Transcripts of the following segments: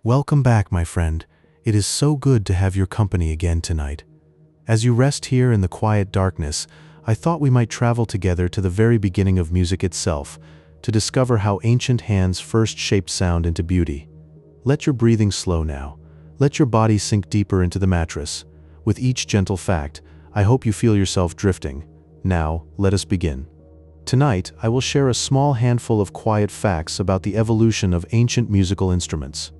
Welcome back, my friend. It is so good to have your company again tonight. As you rest here in the quiet darkness, I thought we might travel together to the very beginning of music itself, to discover how ancient hands first shaped sound into beauty. Let your breathing slow now. Let your body sink deeper into the mattress. With each gentle fact, I hope you feel yourself drifting. Now, let us begin. Tonight, I will share a small handful of quiet facts about the evolution of ancient musical instruments.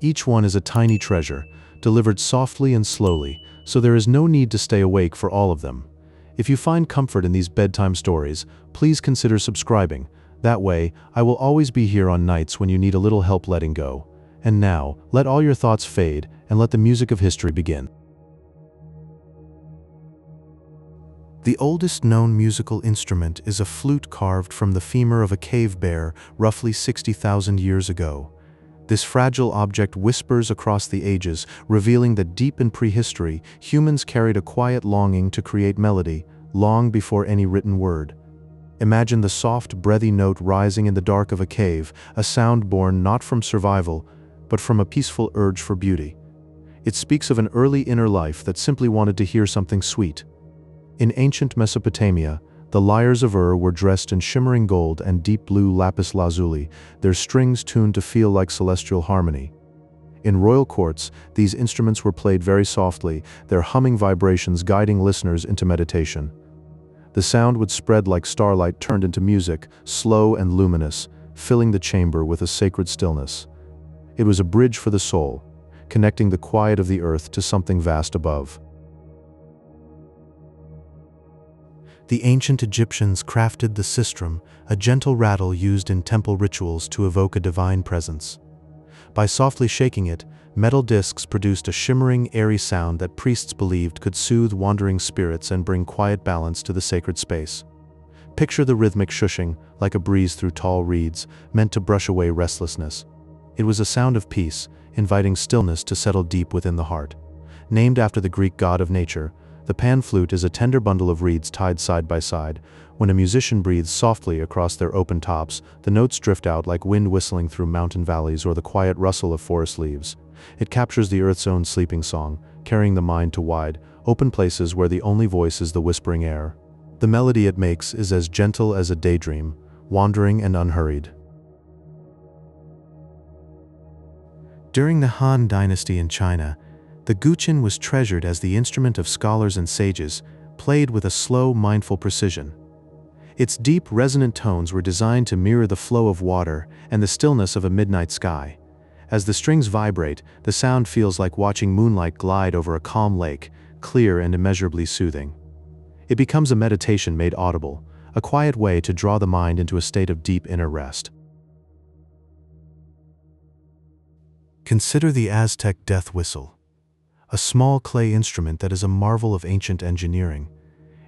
Each one is a tiny treasure, delivered softly and slowly, so there is no need to stay awake for all of them. If you find comfort in these bedtime stories, please consider subscribing. That way, I will always be here on nights when you need a little help letting go. And now, let all your thoughts fade and let the music of history begin. The oldest known musical instrument is a flute carved from the femur of a cave bear roughly 60,000 years ago. This fragile object whispers across the ages, revealing that deep in prehistory, humans carried a quiet longing to create melody, long before any written word. Imagine the soft, breathy note rising in the dark of a cave, a sound born not from survival, but from a peaceful urge for beauty. It speaks of an early inner life that simply wanted to hear something sweet. In ancient Mesopotamia, the Lyres of Ur were dressed in shimmering gold and deep blue lapis lazuli, their strings tuned to feel like celestial harmony. In royal courts, these instruments were played very softly, their humming vibrations guiding listeners into meditation. The sound would spread like starlight turned into music, slow and luminous, filling the chamber with a sacred stillness. It was a bridge for the soul, connecting the quiet of the earth to something vast above. The ancient Egyptians crafted the sistrum, a gentle rattle used in temple rituals to evoke a divine presence. By softly shaking it, metal discs produced a shimmering, airy sound that priests believed could soothe wandering spirits and bring quiet balance to the sacred space. Picture the rhythmic shushing, like a breeze through tall reeds, meant to brush away restlessness. It was a sound of peace, inviting stillness to settle deep within the heart. Named after the Greek god of nature, the pan flute is a tender bundle of reeds tied side by side. When a musician breathes softly across their open tops, the notes drift out like wind whistling through mountain valleys or the quiet rustle of forest leaves. It captures the earth's own sleeping song, carrying the mind to wide, open places where the only voice is the whispering air. The melody it makes is as gentle as a daydream, wandering and unhurried. During the Han Dynasty in China, the guqin was treasured as the instrument of scholars and sages, played with a slow, mindful precision. Its deep, resonant tones were designed to mirror the flow of water and the stillness of a midnight sky. As the strings vibrate, the sound feels like watching moonlight glide over a calm lake, clear and immeasurably soothing. It becomes a meditation made audible, a quiet way to draw the mind into a state of deep inner rest. Consider the Aztec death whistle, a small clay instrument that is a marvel of ancient engineering.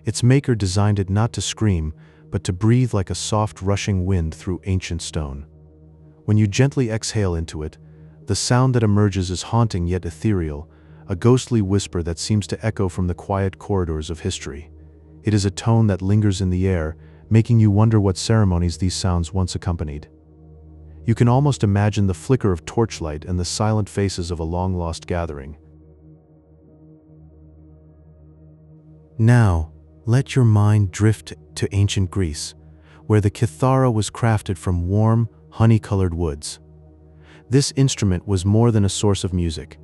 Its maker designed it not to scream, but to breathe like a soft rushing wind through ancient stone. When you gently exhale into it, the sound that emerges is haunting yet ethereal, a ghostly whisper that seems to echo from the quiet corridors of history. It is a tone that lingers in the air, making you wonder what ceremonies these sounds once accompanied. You can almost imagine the flicker of torchlight and the silent faces of a long-lost gathering. Now, let your mind drift to ancient Greece, where the kithara was crafted from warm, honey-colored woods. This instrument was more than a source of music.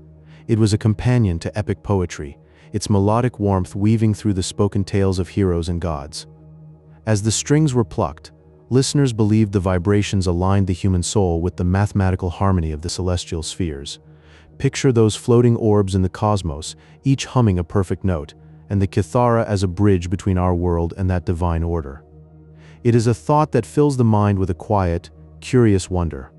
It was a companion to epic poetry, its melodic warmth weaving through the spoken tales of heroes and gods. As the strings were plucked, listeners believed the vibrations aligned the human soul with the mathematical harmony of the celestial spheres. Picture those floating orbs in the cosmos, each humming a perfect note, and the kithara as a bridge between our world and that divine order. It is a thought that fills the mind with a quiet, curious wonder.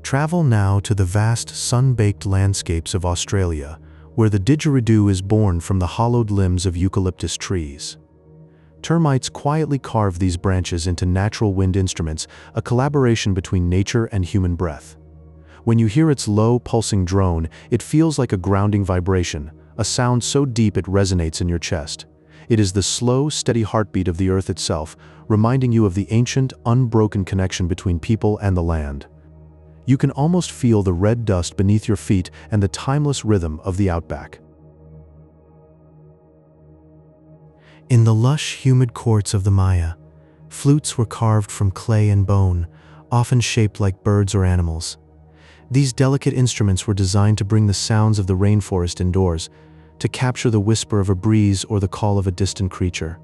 Travel now to the vast, sun-baked landscapes of Australia, where the didgeridoo is born from the hollowed limbs of eucalyptus trees. Termites quietly carve these branches into natural wind instruments, a collaboration between nature and human breath. When you hear its low, pulsing drone, it feels like a grounding vibration, a sound so deep it resonates in your chest. It is the slow, steady heartbeat of the earth itself, reminding you of the ancient, unbroken connection between people and the land. You can almost feel the red dust beneath your feet and the timeless rhythm of the outback. In the lush, humid courts of the Maya, flutes were carved from clay and bone, often shaped like birds or animals. These delicate instruments were designed to bring the sounds of the rainforest indoors, to capture the whisper of a breeze or the call of a distant creature.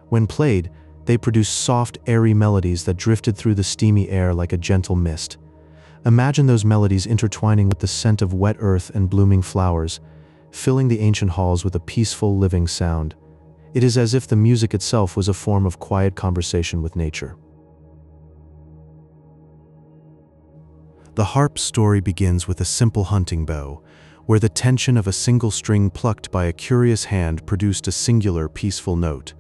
When played, they produced soft, airy melodies that drifted through the steamy air like a gentle mist. Imagine those melodies intertwining with the scent of wet earth and blooming flowers, filling the ancient halls with a peaceful, living sound. It is as if the music itself was a form of quiet conversation with nature. The harp story begins with a simple hunting bow, where the tension of a single string plucked by a curious hand produced a singular, peaceful note.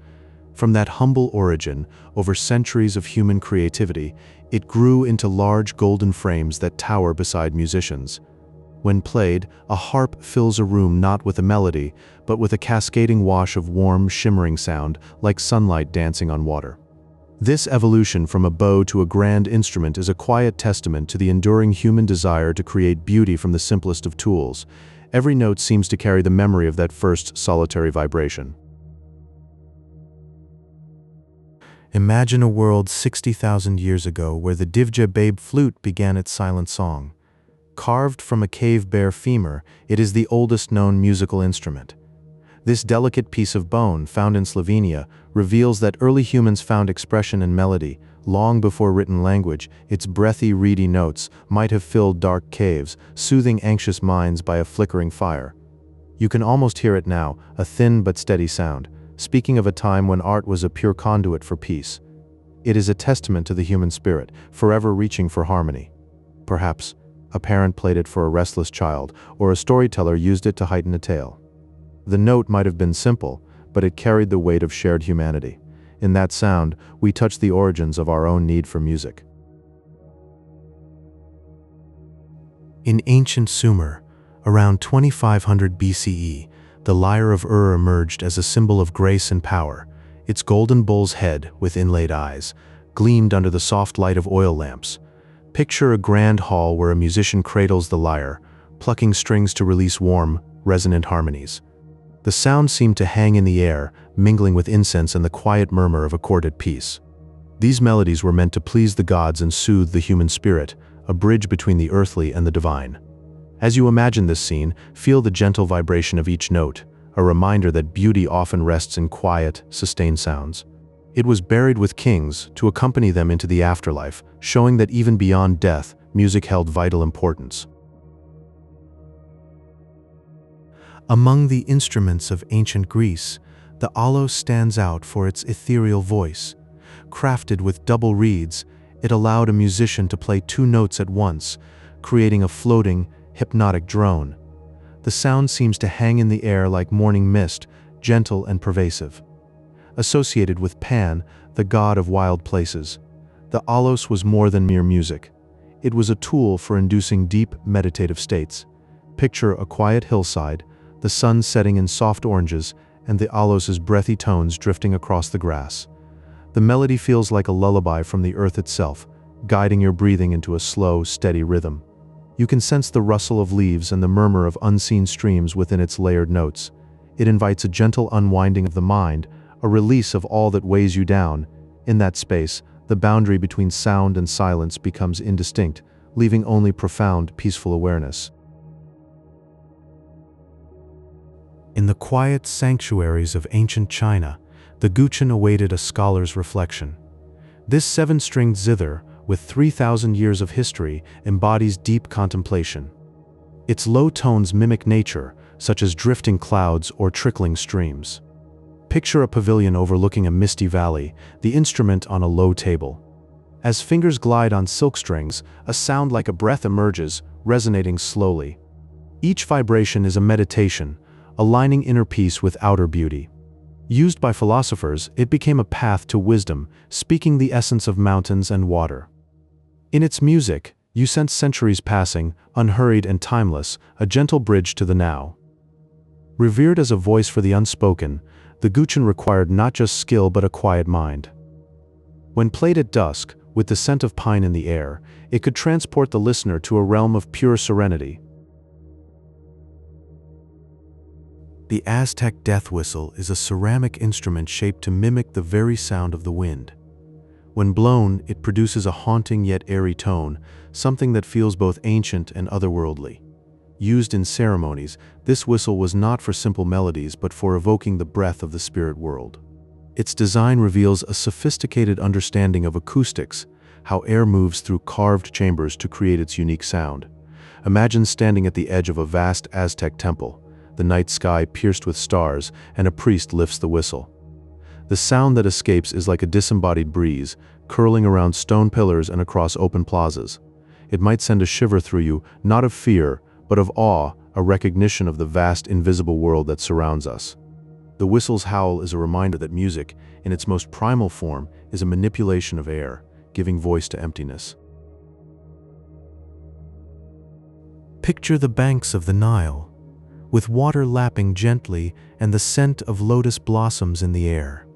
From that humble origin, over centuries of human creativity, it grew into large golden frames that tower beside musicians. When played, a harp fills a room not with a melody, but with a cascading wash of warm, shimmering sound, like sunlight dancing on water. This evolution from a bow to a grand instrument is a quiet testament to the enduring human desire to create beauty from the simplest of tools. Every note seems to carry the memory of that first solitary vibration. Imagine a world 60,000 years ago where the Divje babe flute began its silent song. Carved from a cave bear femur, it is the oldest known musical instrument. This delicate piece of bone, found in Slovenia, reveals that early humans found expression in melody. Long before written language, its breathy, reedy notes might have filled dark caves, soothing anxious minds by a flickering fire. You can almost hear it now, a thin but steady sound, speaking of a time when art was a pure conduit for peace. It is a testament to the human spirit, forever reaching for harmony. Perhaps a parent played it for a restless child, or a storyteller used it to heighten a tale. The note might have been simple, but it carried the weight of shared humanity. In that sound, we touch the origins of our own need for music. In ancient Sumer, around 2500 BCE, the Lyre of Ur emerged as a symbol of grace and power. Its golden bull's head, with inlaid eyes, gleamed under the soft light of oil lamps. Picture a grand hall where a musician cradles the lyre, plucking strings to release warm, resonant harmonies. The sound seemed to hang in the air, mingling with incense and the quiet murmur of a chord at peace. These melodies were meant to please the gods and soothe the human spirit, a bridge between the earthly and the divine. As you imagine this scene, feel the gentle vibration of each note, a reminder that beauty often rests in quiet, sustained sounds. It was buried with kings to accompany them into the afterlife, showing that even beyond death, music held vital importance. Among the instruments of ancient Greece, the aulos stands out for its ethereal voice. Crafted with double reeds, it allowed a musician to play two notes at once, creating a floating, hypnotic drone. The sound seems to hang in the air like morning mist, gentle and pervasive. Associated with Pan, the god of wild places, the aulos was more than mere music. It was a tool for inducing deep, meditative states. Picture a quiet hillside, the sun setting in soft oranges, and the aulos' breathy tones drifting across the grass. The melody feels like a lullaby from the earth itself, guiding your breathing into a slow, steady rhythm. You can sense the rustle of leaves and the murmur of unseen streams within its layered notes. It invites a gentle unwinding of the mind, a release of all that weighs you down. In that space, the boundary between sound and silence becomes indistinct, leaving only profound, peaceful awareness. In the quiet sanctuaries of ancient China, the guqin awaited a scholar's reflection. This seven-stringed zither, with 3,000 years of history, embodies deep contemplation. Its low tones mimic nature, such as drifting clouds or trickling streams. Picture a pavilion overlooking a misty valley, the instrument on a low table. As fingers glide on silk strings, a sound like a breath emerges, resonating slowly. Each vibration is a meditation, aligning inner peace with outer beauty. Used by philosophers, it became a path to wisdom, speaking the essence of mountains and water. In its music, you sense centuries passing, unhurried and timeless, a gentle bridge to the now. Revered as a voice for the unspoken, the guqin required not just skill but a quiet mind. When played at dusk, With the scent of pine in the air, it could transport the listener to a realm of pure serenity. The Aztec death whistle is a ceramic instrument shaped to mimic the very sound of the wind. When blown, it produces a haunting yet airy tone, something that feels both ancient and otherworldly. Used in ceremonies, this whistle was not for simple melodies but for evoking the breath of the spirit world. Its design reveals a sophisticated understanding of acoustics, how air moves through carved chambers to create its unique sound. Imagine standing at the edge of a vast Aztec temple, the night sky pierced with stars, and a priest lifts the whistle. The sound that escapes is like a disembodied breeze, curling around stone pillars and across open plazas. It might send a shiver through you, not of fear, but of awe, a recognition of the vast invisible world that surrounds us. The whistle's howl is a reminder that music, in its most primal form, is a manipulation of air, giving voice to emptiness. Picture the banks of the Nile, with water lapping gently and the scent of lotus blossoms in the air.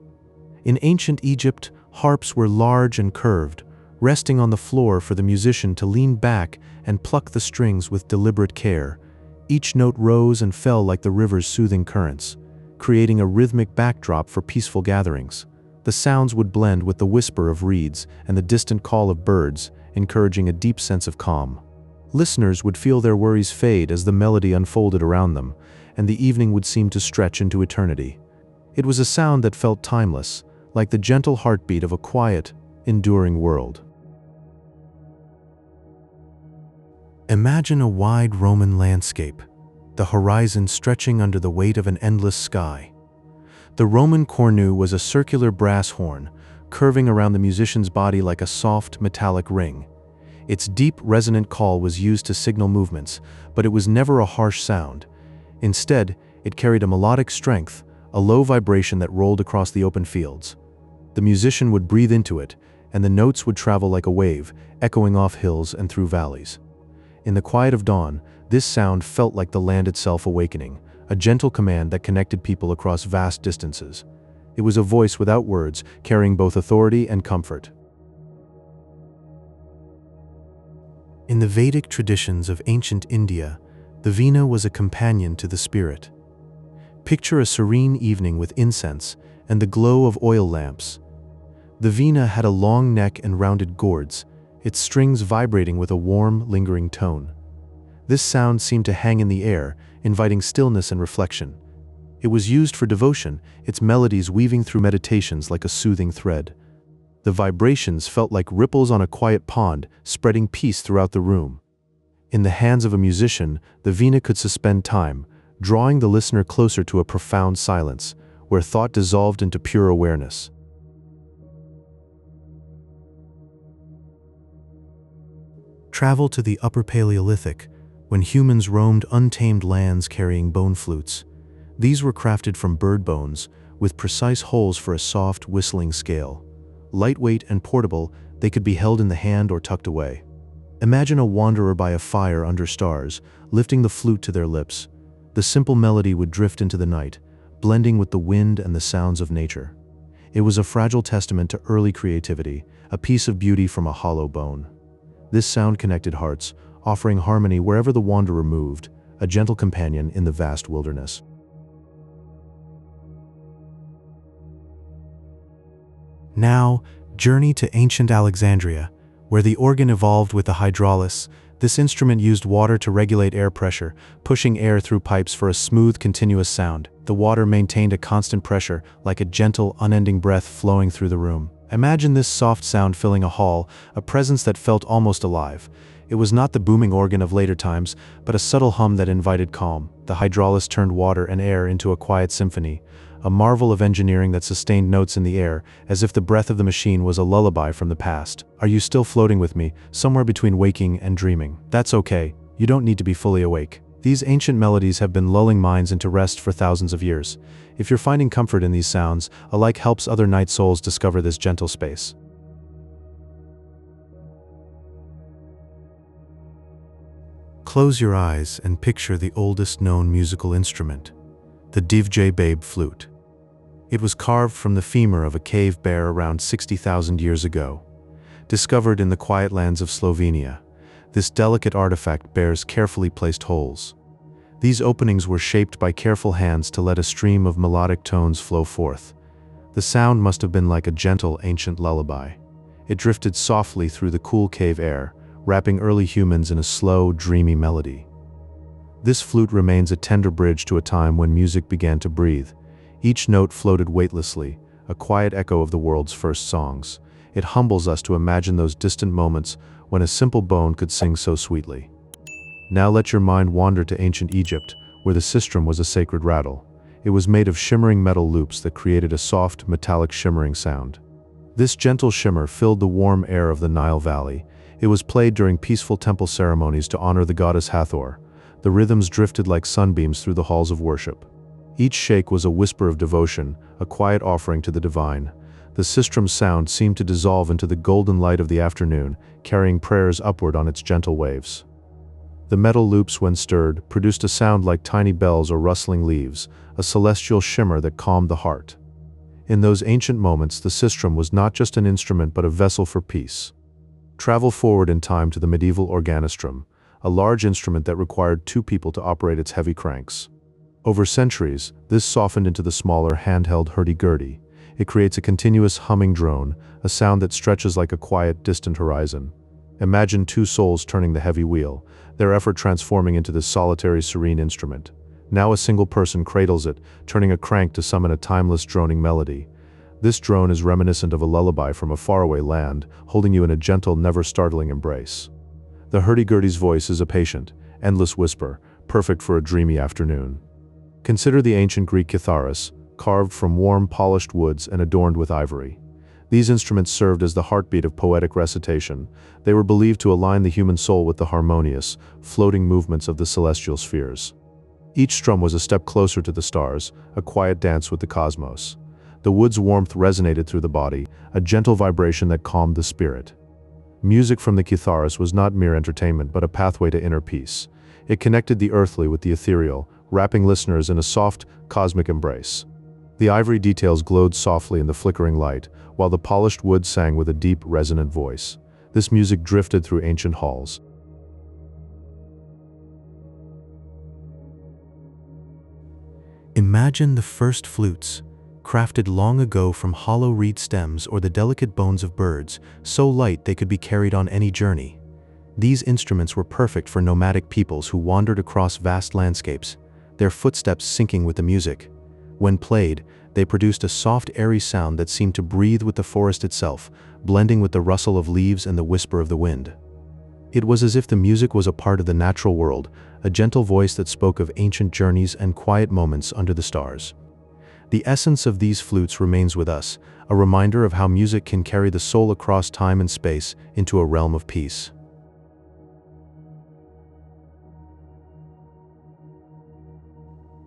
In ancient Egypt, harps were large and curved, resting on the floor for the musician to lean back and pluck the strings with deliberate care. Each note rose and fell like the river's soothing currents, creating a rhythmic backdrop for peaceful gatherings. The sounds would blend with the whisper of reeds and the distant call of birds, encouraging a deep sense of calm. Listeners would feel their worries fade as the melody unfolded around them, and the evening would seem to stretch into eternity. It was a sound that felt timeless, like the gentle heartbeat of a quiet, enduring world. Imagine a wide Roman landscape, the horizon stretching under the weight of an endless sky. The Roman cornu was a circular brass horn, curving around the musician's body like a soft, metallic ring. Its deep, resonant call was used to signal movements, but it was never a harsh sound. Instead, it carried a melodic strength, a low vibration that rolled across the open fields. The musician would breathe into it, and the notes would travel like a wave, echoing off hills and through valleys. In the quiet of dawn, this sound felt like the land itself awakening, a gentle command that connected people across vast distances. It was a voice without words, carrying both authority and comfort. In the Vedic traditions of ancient India, the Veena was a companion to the spirit. Picture a serene evening with incense and the glow of oil lamps. The Veena had a long neck and rounded gourds, its strings vibrating with a warm, lingering tone. This sound seemed to hang in the air, inviting stillness and reflection. It was used for devotion, its melodies weaving through meditations like a soothing thread. The vibrations felt like ripples on a quiet pond, spreading peace throughout the room. In the hands of a musician, the Veena could suspend time, drawing the listener closer to a profound silence, where thought dissolved into pure awareness. Travel to the Upper Paleolithic, when humans roamed untamed lands carrying bone flutes. These were crafted from bird bones, with precise holes for a soft, whistling scale. Lightweight and portable, they could be held in the hand or tucked away. Imagine a wanderer by a fire under stars, lifting the flute to their lips. The simple melody would drift into the night, blending with the wind and the sounds of nature. It was a fragile testament to early creativity, a piece of beauty from a hollow bone. This sound connected hearts, offering harmony wherever the wanderer moved, a gentle companion in the vast wilderness. Now, journey to ancient Alexandria, where the organ evolved with the hydraulis. This instrument used water to regulate air pressure, pushing air through pipes for a smooth, continuous sound. The water maintained a constant pressure, like a gentle, unending breath flowing through the room. Imagine this soft sound filling a hall, a presence that felt almost alive. It was not the booming organ of later times, but a subtle hum that invited calm. The hydraulis turned water and air into a quiet symphony, a marvel of engineering that sustained notes in the air, as if the breath of the machine was a lullaby from the past. Are you still floating with me, somewhere between waking and dreaming? That's okay, you don't need to be fully awake. These ancient melodies have been lulling minds into rest for thousands of years. If you're finding comfort in these sounds, a like helps other night souls discover this gentle space. Close your eyes and picture the oldest known musical instrument, the Divje babe flute. It was carved from the femur of a cave bear around 60,000 years ago. discovered in the quiet lands of Slovenia. This delicate artifact bears carefully placed holes. These openings were shaped by careful hands to let a stream of melodic tones flow forth. The sound must have been like a gentle, ancient lullaby. It drifted softly through the cool cave air, wrapping early humans in a slow, dreamy melody. This flute remains a tender bridge to a time when music began to breathe. Each note floated weightlessly, a quiet echo of the world's first songs. It humbles us to imagine those distant moments when a simple bone could sing so sweetly. Now let your mind wander to ancient Egypt, where the sistrum was a sacred rattle. It was made of shimmering metal loops that created a soft, metallic shimmering sound. This gentle shimmer filled the warm air of the Nile Valley. It was played during peaceful temple ceremonies to honor the goddess Hathor. The rhythms drifted like sunbeams through the halls of worship. Each shake was a whisper of devotion, a quiet offering to the divine. The sistrum's sound seemed to dissolve into the golden light of the afternoon, carrying prayers upward on its gentle waves. The metal loops, when stirred, produced a sound like tiny bells or rustling leaves, a celestial shimmer that calmed the heart. In those ancient moments, the sistrum was not just an instrument but a vessel for peace. Travel forward in time to the medieval organistrum, a large instrument that required two people to operate its heavy cranks. Over centuries, this softened into the smaller handheld hurdy-gurdy. It creates a continuous humming drone, a sound that stretches like a quiet, distant horizon. Imagine two souls turning the heavy wheel, their effort transforming into this solitary, serene instrument. Now a single person cradles it, turning a crank to summon a timeless droning melody. This drone is reminiscent of a lullaby from a faraway land, holding you in a gentle, never-startling embrace. The hurdy-gurdy's voice is a patient, endless whisper, perfect for a dreamy afternoon. Consider the ancient Greek kitharas, carved from warm, polished woods and adorned with ivory. These instruments served as the heartbeat of poetic recitation. They were believed to align the human soul with the harmonious, floating movements of the celestial spheres. Each strum was a step closer to the stars, a quiet dance with the cosmos. The wood's warmth resonated through the body, a gentle vibration that calmed the spirit. Music from the kitharas was not mere entertainment but a pathway to inner peace. It connected the earthly with the ethereal, wrapping listeners in a soft, cosmic embrace. The ivory details glowed softly in the flickering light, while the polished wood sang with a deep, resonant voice. This music drifted through ancient halls. Imagine the first flutes, crafted long ago from hollow reed stems or the delicate bones of birds, so light they could be carried on any journey. These instruments were perfect for nomadic peoples who wandered across vast landscapes, their footsteps syncing with the music. When played, they produced a soft, airy sound that seemed to breathe with the forest itself, blending with the rustle of leaves and the whisper of the wind. It was as if the music was a part of the natural world, a gentle voice that spoke of ancient journeys and quiet moments under the stars. The essence of these flutes remains with us, a reminder of how music can carry the soul across time and space into a realm of peace.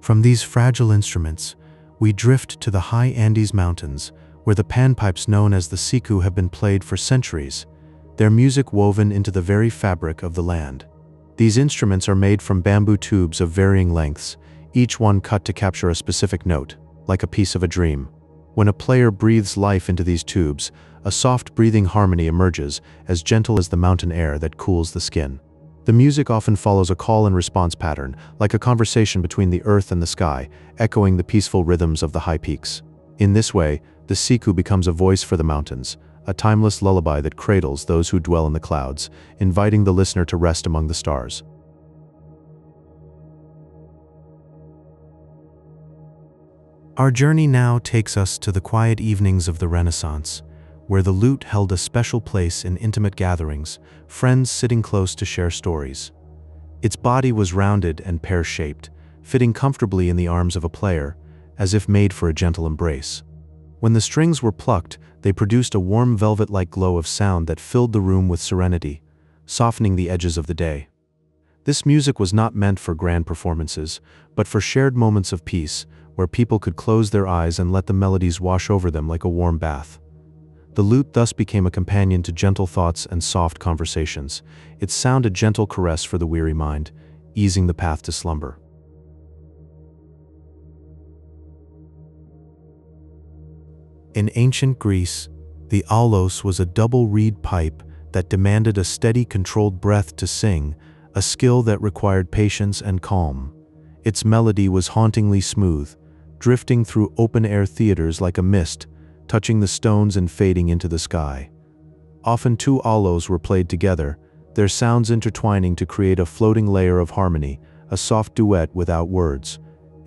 From these fragile instruments, we drift to the high Andes Mountains, where the panpipes known as the siku have been played for centuries, their music woven into the very fabric of the land. These instruments are made from bamboo tubes of varying lengths, each one cut to capture a specific note, like a piece of a dream. When a player breathes life into these tubes, a soft breathing harmony emerges, as gentle as the mountain air that cools the skin. The music often follows a call and response pattern, like a conversation between the earth and the sky, echoing the peaceful rhythms of the high peaks. In this way, the siku becomes a voice for the mountains, a timeless lullaby that cradles those who dwell in the clouds, inviting the listener to rest among the stars. Our journey now takes us to the quiet evenings of the Renaissance, where the lute held a special place in intimate gatherings, friends sitting close to share stories. Its body was rounded and pear-shaped, fitting comfortably in the arms of a player, as if made for a gentle embrace. When the strings were plucked, they produced a warm velvet-like glow of sound that filled the room with serenity, softening the edges of the day. This music was not meant for grand performances, but for shared moments of peace, where people could close their eyes and let the melodies wash over them like a warm bath. The lute thus became a companion to gentle thoughts and soft conversations, its sound a gentle caress for the weary mind, easing the path to slumber. In ancient Greece, The aulos was a double reed pipe that demanded a steady, controlled breath to sing, a skill that required patience and calm. Its melody was hauntingly smooth, drifting through open-air theaters like a mist, touching the stones and fading into the sky. Often two aulos were played together, their sounds intertwining to create a floating layer of harmony, a soft duet without words.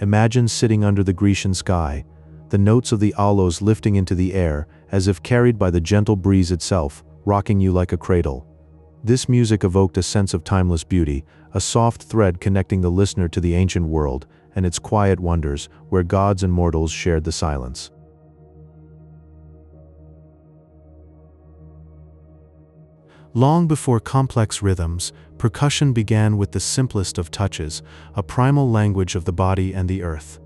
Imagine sitting under the Grecian sky, the notes of the aulos lifting into the air as if carried by the gentle breeze itself, rocking you like a cradle. This music evoked a sense of timeless beauty, a soft thread connecting the listener to the ancient world and its quiet wonders where gods and mortals shared the silence. Long before complex rhythms, percussion began with the simplest of touches, a primal language of the body and the earth.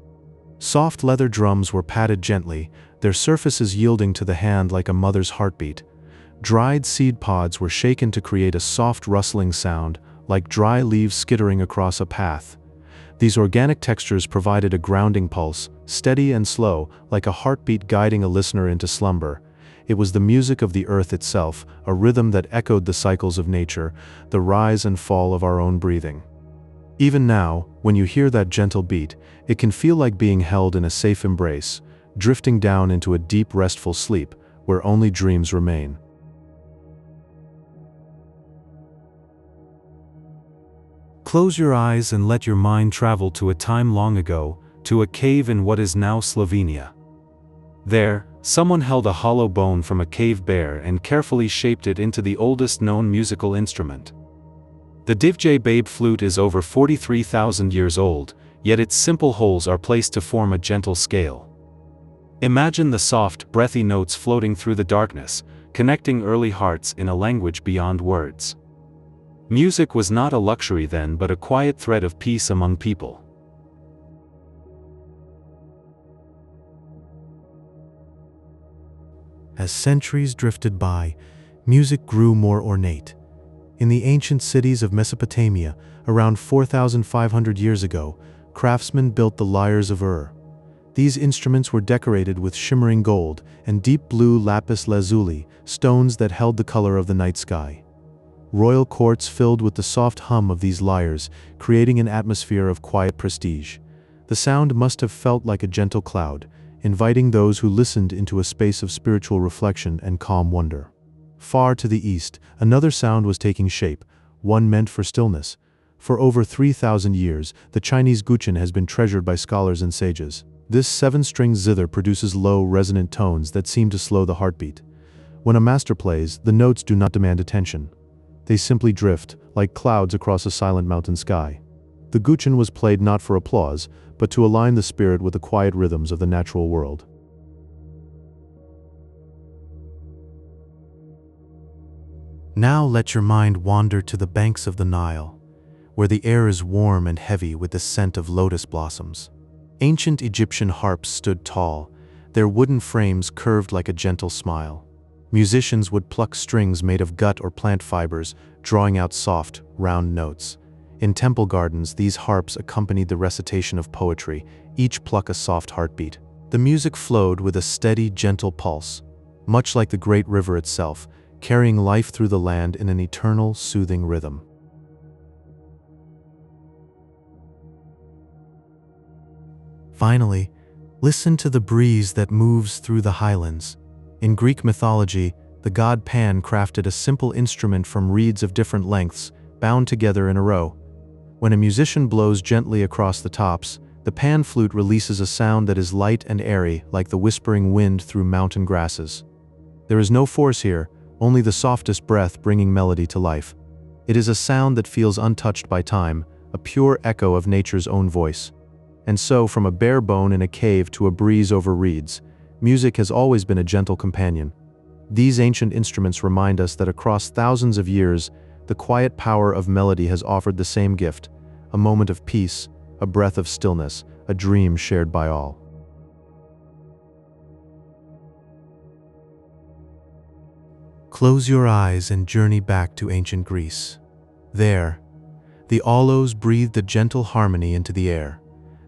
Soft leather drums were patted gently, their surfaces yielding to the hand like a mother's heartbeat. Dried seed pods were shaken to create a soft rustling sound, like dry leaves skittering across a path. These organic textures provided a grounding pulse, steady and slow, like a heartbeat guiding a listener into slumber. It was the music of the earth itself, a rhythm that echoed the cycles of nature, the rise and fall of our own breathing. Even now, when you hear that gentle beat, it can feel like being held in a safe embrace, drifting down into a deep, restful sleep, where only dreams remain. Close your eyes and let your mind travel to a time long ago, to a cave in what is now Slovenia. There, someone held a hollow bone from a cave bear and carefully shaped it into the oldest known musical instrument. The Divje babe flute is over 43,000 years old, yet its simple holes are placed to form a gentle scale. Imagine the soft, breathy notes floating through the darkness, connecting early hearts in a language beyond words. Music was not a luxury then but a quiet thread of peace among people. As centuries drifted by, music grew more ornate. In the ancient cities of Mesopotamia, around 4,500 years ago, craftsmen built the Lyres of Ur. These instruments were decorated with shimmering gold and deep blue lapis lazuli, stones that held the color of the night sky. Royal courts filled with the soft hum of these lyres, creating an atmosphere of quiet prestige. The sound must have felt like a gentle cloud, inviting those who listened into a space of spiritual reflection and calm wonder. Far to the east, another sound was taking shape, one meant for stillness. For over 3,000 years, the Chinese guqin has been treasured by scholars and sages. This 7-string zither produces low, resonant tones that seem to slow the heartbeat. When a master plays, the notes do not demand attention. They simply drift, like clouds across a silent mountain sky. The guqin was played not for applause, but to align the spirit with the quiet rhythms of the natural world. Now let your mind wander to the banks of the Nile, where the air is warm and heavy with the scent of lotus blossoms. Ancient Egyptian harps stood tall, their wooden frames curved like a gentle smile. Musicians would pluck strings made of gut or plant fibers, drawing out soft, round notes. In temple gardens, these harps accompanied the recitation of poetry, each pluck a soft heartbeat. The music flowed with a steady, gentle pulse, much like the great river itself, carrying life through the land in an eternal, soothing rhythm. Finally, listen to the breeze that moves through the highlands. In Greek mythology, the god Pan crafted a simple instrument from reeds of different lengths, bound together in a row. When a musician blows gently across the tops, the pan flute releases a sound that is light and airy, like the whispering wind through mountain grasses. There is no force here, only the softest breath bringing melody to life. It is a sound that feels untouched by time, a pure echo of nature's own voice. And so, from a bare bone in a cave to a breeze over reeds, music has always been a gentle companion. These ancient instruments remind us that across thousands of years, the quiet power of melody has offered the same gift, a moment of peace, a breath of stillness, a dream shared by all. Close your eyes and journey back to ancient Greece. There, the aulos breathed a gentle harmony into the air.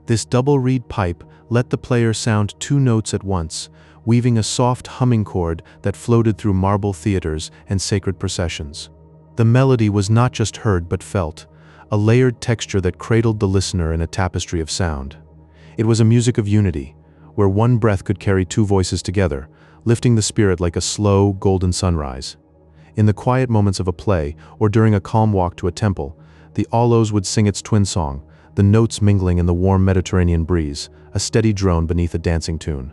This double reed pipe let the player sound two notes at once, weaving a soft humming chord that floated through marble theaters and sacred processions. The melody was not just heard but felt, a layered texture that cradled the listener in a tapestry of sound. It was a music of unity, where one breath could carry two voices together, lifting the spirit like a slow, golden sunrise. In the quiet moments of a play, or during a calm walk to a temple, the aloes would sing its twin song, the notes mingling in the warm Mediterranean breeze, a steady drone beneath a dancing tune.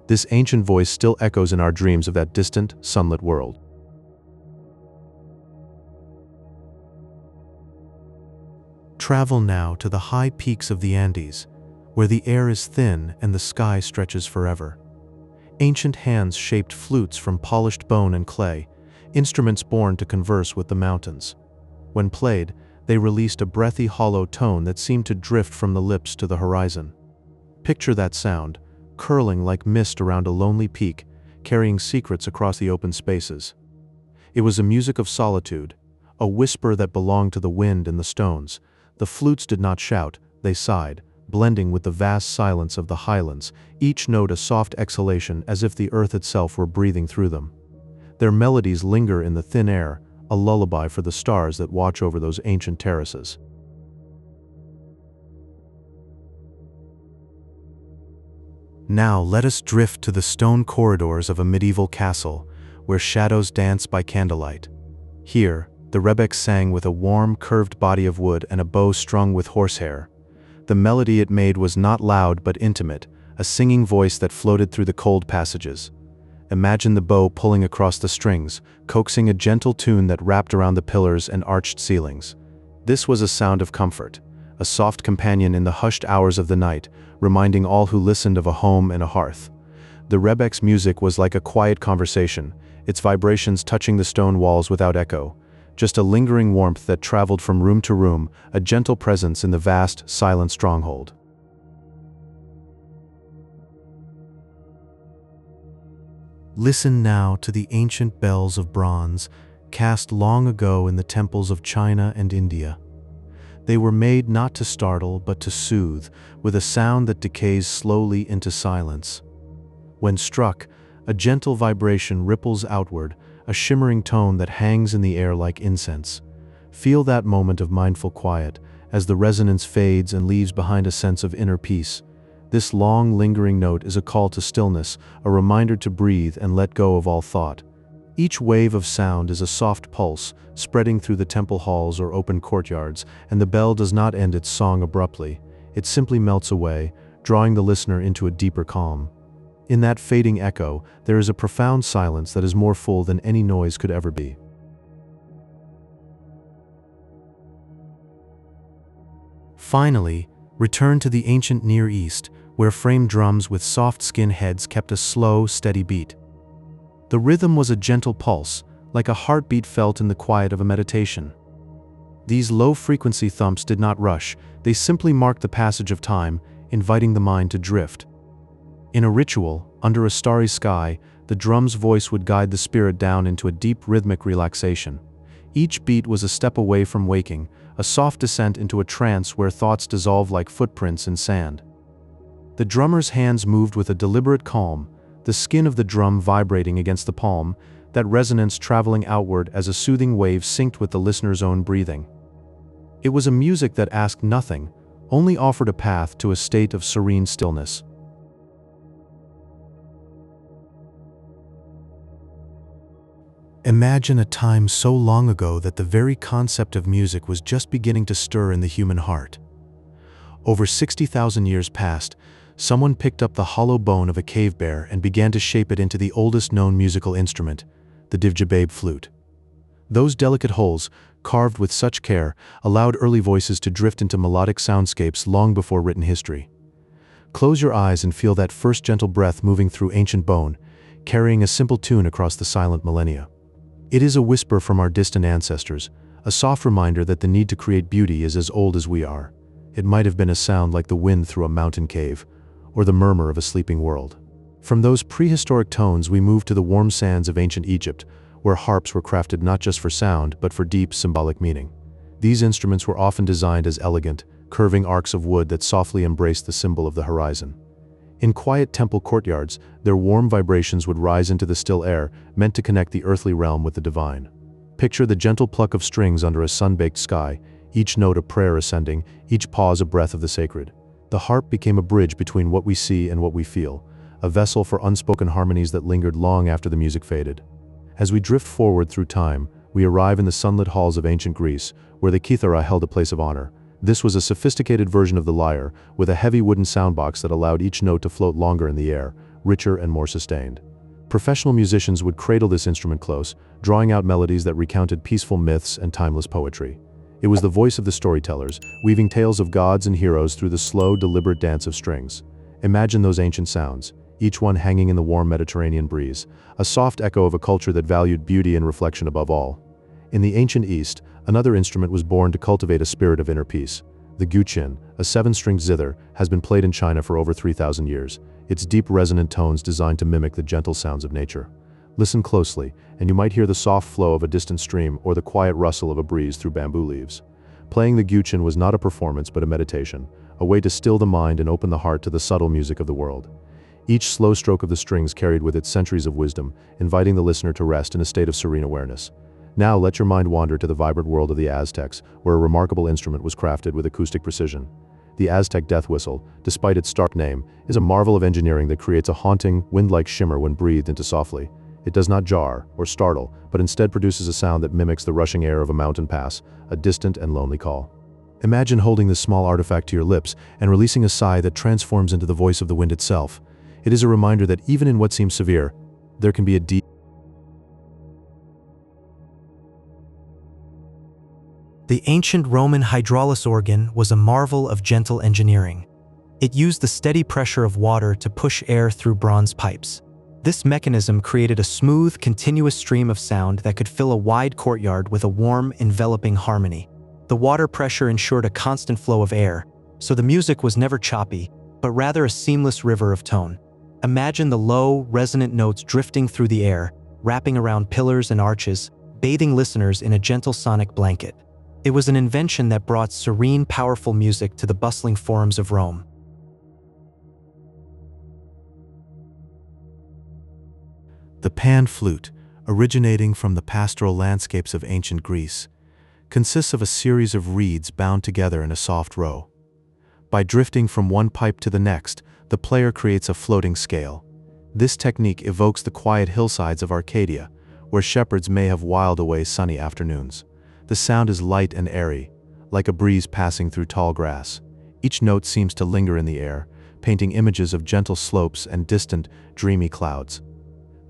This ancient voice still echoes in our dreams of that distant, sunlit world. Travel now to the high peaks of the Andes, where the air is thin and the sky stretches forever. Ancient hands shaped flutes from polished bone and clay, instruments born to converse with the mountains. When played, they released a breathy, hollow tone that seemed to drift from the lips to the horizon. Picture that sound, curling like mist around a lonely peak, carrying secrets across the open spaces. It was a music of solitude, a whisper that belonged to the wind and the stones. The flutes did not shout, they sighed, blending with the vast silence of the highlands, each note a soft exhalation as if the earth itself were breathing through them. Their melodies linger in the thin air, a lullaby for the stars that watch over those ancient terraces. Now let us drift to the stone corridors of a medieval castle, where shadows dance by candlelight. Here, the rebeck sang with a warm, curved body of wood and a bow strung with horsehair. The melody it made was not loud but intimate, a singing voice that floated through the cold passages. Imagine the bow pulling across the strings, coaxing a gentle tune that wrapped around the pillars and arched ceilings. This was a sound of comfort, a soft companion in the hushed hours of the night, reminding all who listened of a home and a hearth. The rebeck's music was like a quiet conversation, its vibrations touching the stone walls without echo, just a lingering warmth that traveled from room to room, a gentle presence in the vast, silent stronghold. Listen now to the ancient bells of bronze, cast long ago in the temples of China and India. They were made not to startle but to soothe, with a sound that decays slowly into silence. When struck, a gentle vibration ripples outward, a shimmering tone that hangs in the air like incense. Feel that moment of mindful quiet, as the resonance fades and leaves behind a sense of inner peace. This long, lingering note is a call to stillness, a reminder to breathe and let go of all thought. Each wave of sound is a soft pulse, spreading through the temple halls or open courtyards, and the bell does not end its song abruptly. It simply melts away, drawing the listener into a deeper calm. In that fading echo, there is a profound silence that is more full than any noise could ever be. Finally, return to the ancient Near East, where framed drums with soft skin heads kept a slow, steady beat. The rhythm was a gentle pulse, like a heartbeat felt in the quiet of a meditation. These low-frequency thumps did not rush, they simply marked the passage of time, inviting the mind to drift. In a ritual, under a starry sky, the drum's voice would guide the spirit down into a deep rhythmic relaxation. Each beat was a step away from waking, a soft descent into a trance where thoughts dissolve like footprints in sand. The drummer's hands moved with a deliberate calm, the skin of the drum vibrating against the palm, that resonance traveling outward as a soothing wave synced with the listener's own breathing. It was a music that asked nothing, only offered a path to a state of serene stillness. Imagine a time so long ago that the very concept of music was just beginning to stir in the human heart. Over 60,000 years passed, someone picked up the hollow bone of a cave bear and began to shape it into the oldest known musical instrument, the Divje flute. Those delicate holes, carved with such care, allowed early voices to drift into melodic soundscapes long before written history. Close your eyes and feel that first gentle breath moving through ancient bone, carrying a simple tune across the silent millennia. It is a whisper from our distant ancestors, a soft reminder that the need to create beauty is as old as we are. It might have been a sound like the wind through a mountain cave, or the murmur of a sleeping world. From those prehistoric tones we move to the warm sands of ancient Egypt, where harps were crafted not just for sound, but for deep symbolic meaning. These instruments were often designed as elegant, curving arcs of wood that softly embraced the symbol of the horizon. In quiet temple courtyards, their warm vibrations would rise into the still air, meant to connect the earthly realm with the divine. Picture the gentle pluck of strings under a sun-baked sky, each note a prayer ascending, each pause a breath of the sacred. The harp became a bridge between what we see and what we feel, a vessel for unspoken harmonies that lingered long after the music faded. As we drift forward through time, we arrive in the sunlit halls of ancient Greece, where the kithara held a place of honor. This was a sophisticated version of the lyre, with a heavy wooden soundbox that allowed each note to float longer in the air, richer and more sustained. Professional musicians would cradle this instrument close, drawing out melodies that recounted peaceful myths and timeless poetry. It was the voice of the storytellers, weaving tales of gods and heroes through the slow, deliberate dance of strings. Imagine those ancient sounds, each one hanging in the warm Mediterranean breeze, a soft echo of a culture that valued beauty and reflection above all. In the ancient East, another instrument was born to cultivate a spirit of inner peace. The guqin, a 7-stringed zither, has been played in China for over 3,000 years, its deep resonant tones designed to mimic the gentle sounds of nature. Listen closely, and you might hear the soft flow of a distant stream or the quiet rustle of a breeze through bamboo leaves. Playing the guqin was not a performance but a meditation, a way to still the mind and open the heart to the subtle music of the world. Each slow stroke of the strings carried with it centuries of wisdom, inviting the listener to rest in a state of serene awareness. Now let your mind wander to the vibrant world of the Aztecs, where a remarkable instrument was crafted with acoustic precision. The Aztec death whistle, despite its stark name, is a marvel of engineering that creates a haunting, wind-like shimmer when breathed into softly. It does not jar or startle, but instead produces a sound that mimics the rushing air of a mountain pass, a distant and lonely call. Imagine holding this small artifact to your lips and releasing a sigh that transforms into the voice of the wind itself. It is a reminder that even in what seems severe, there can be a deep. The ancient Roman hydraulis organ was a marvel of gentle engineering. It used the steady pressure of water to push air through bronze pipes. This mechanism created a smooth, continuous stream of sound that could fill a wide courtyard with a warm, enveloping harmony. The water pressure ensured a constant flow of air, so the music was never choppy, but rather a seamless river of tone. Imagine the low, resonant notes drifting through the air, wrapping around pillars and arches, bathing listeners in a gentle sonic blanket. It was an invention that brought serene, powerful music to the bustling forums of Rome. The pan flute, originating from the pastoral landscapes of ancient Greece, consists of a series of reeds bound together in a soft row. By drifting from one pipe to the next, the player creates a floating scale. This technique evokes the quiet hillsides of Arcadia, where shepherds may have whiled away sunny afternoons. The sound is light and airy, like a breeze passing through tall grass. Each note seems to linger in the air, painting images of gentle slopes and distant, dreamy clouds.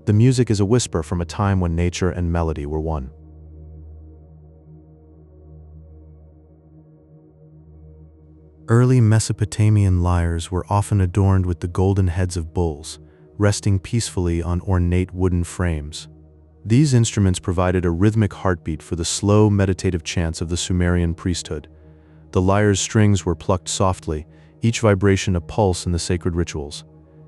The music is a whisper from a time when nature and melody were one. Early Mesopotamian lyres were often adorned with the golden heads of bulls, resting peacefully on ornate wooden frames. These instruments provided a rhythmic heartbeat for the slow, meditative chants of the Sumerian priesthood. The lyre's strings were plucked softly, each vibration a pulse in the sacred rituals.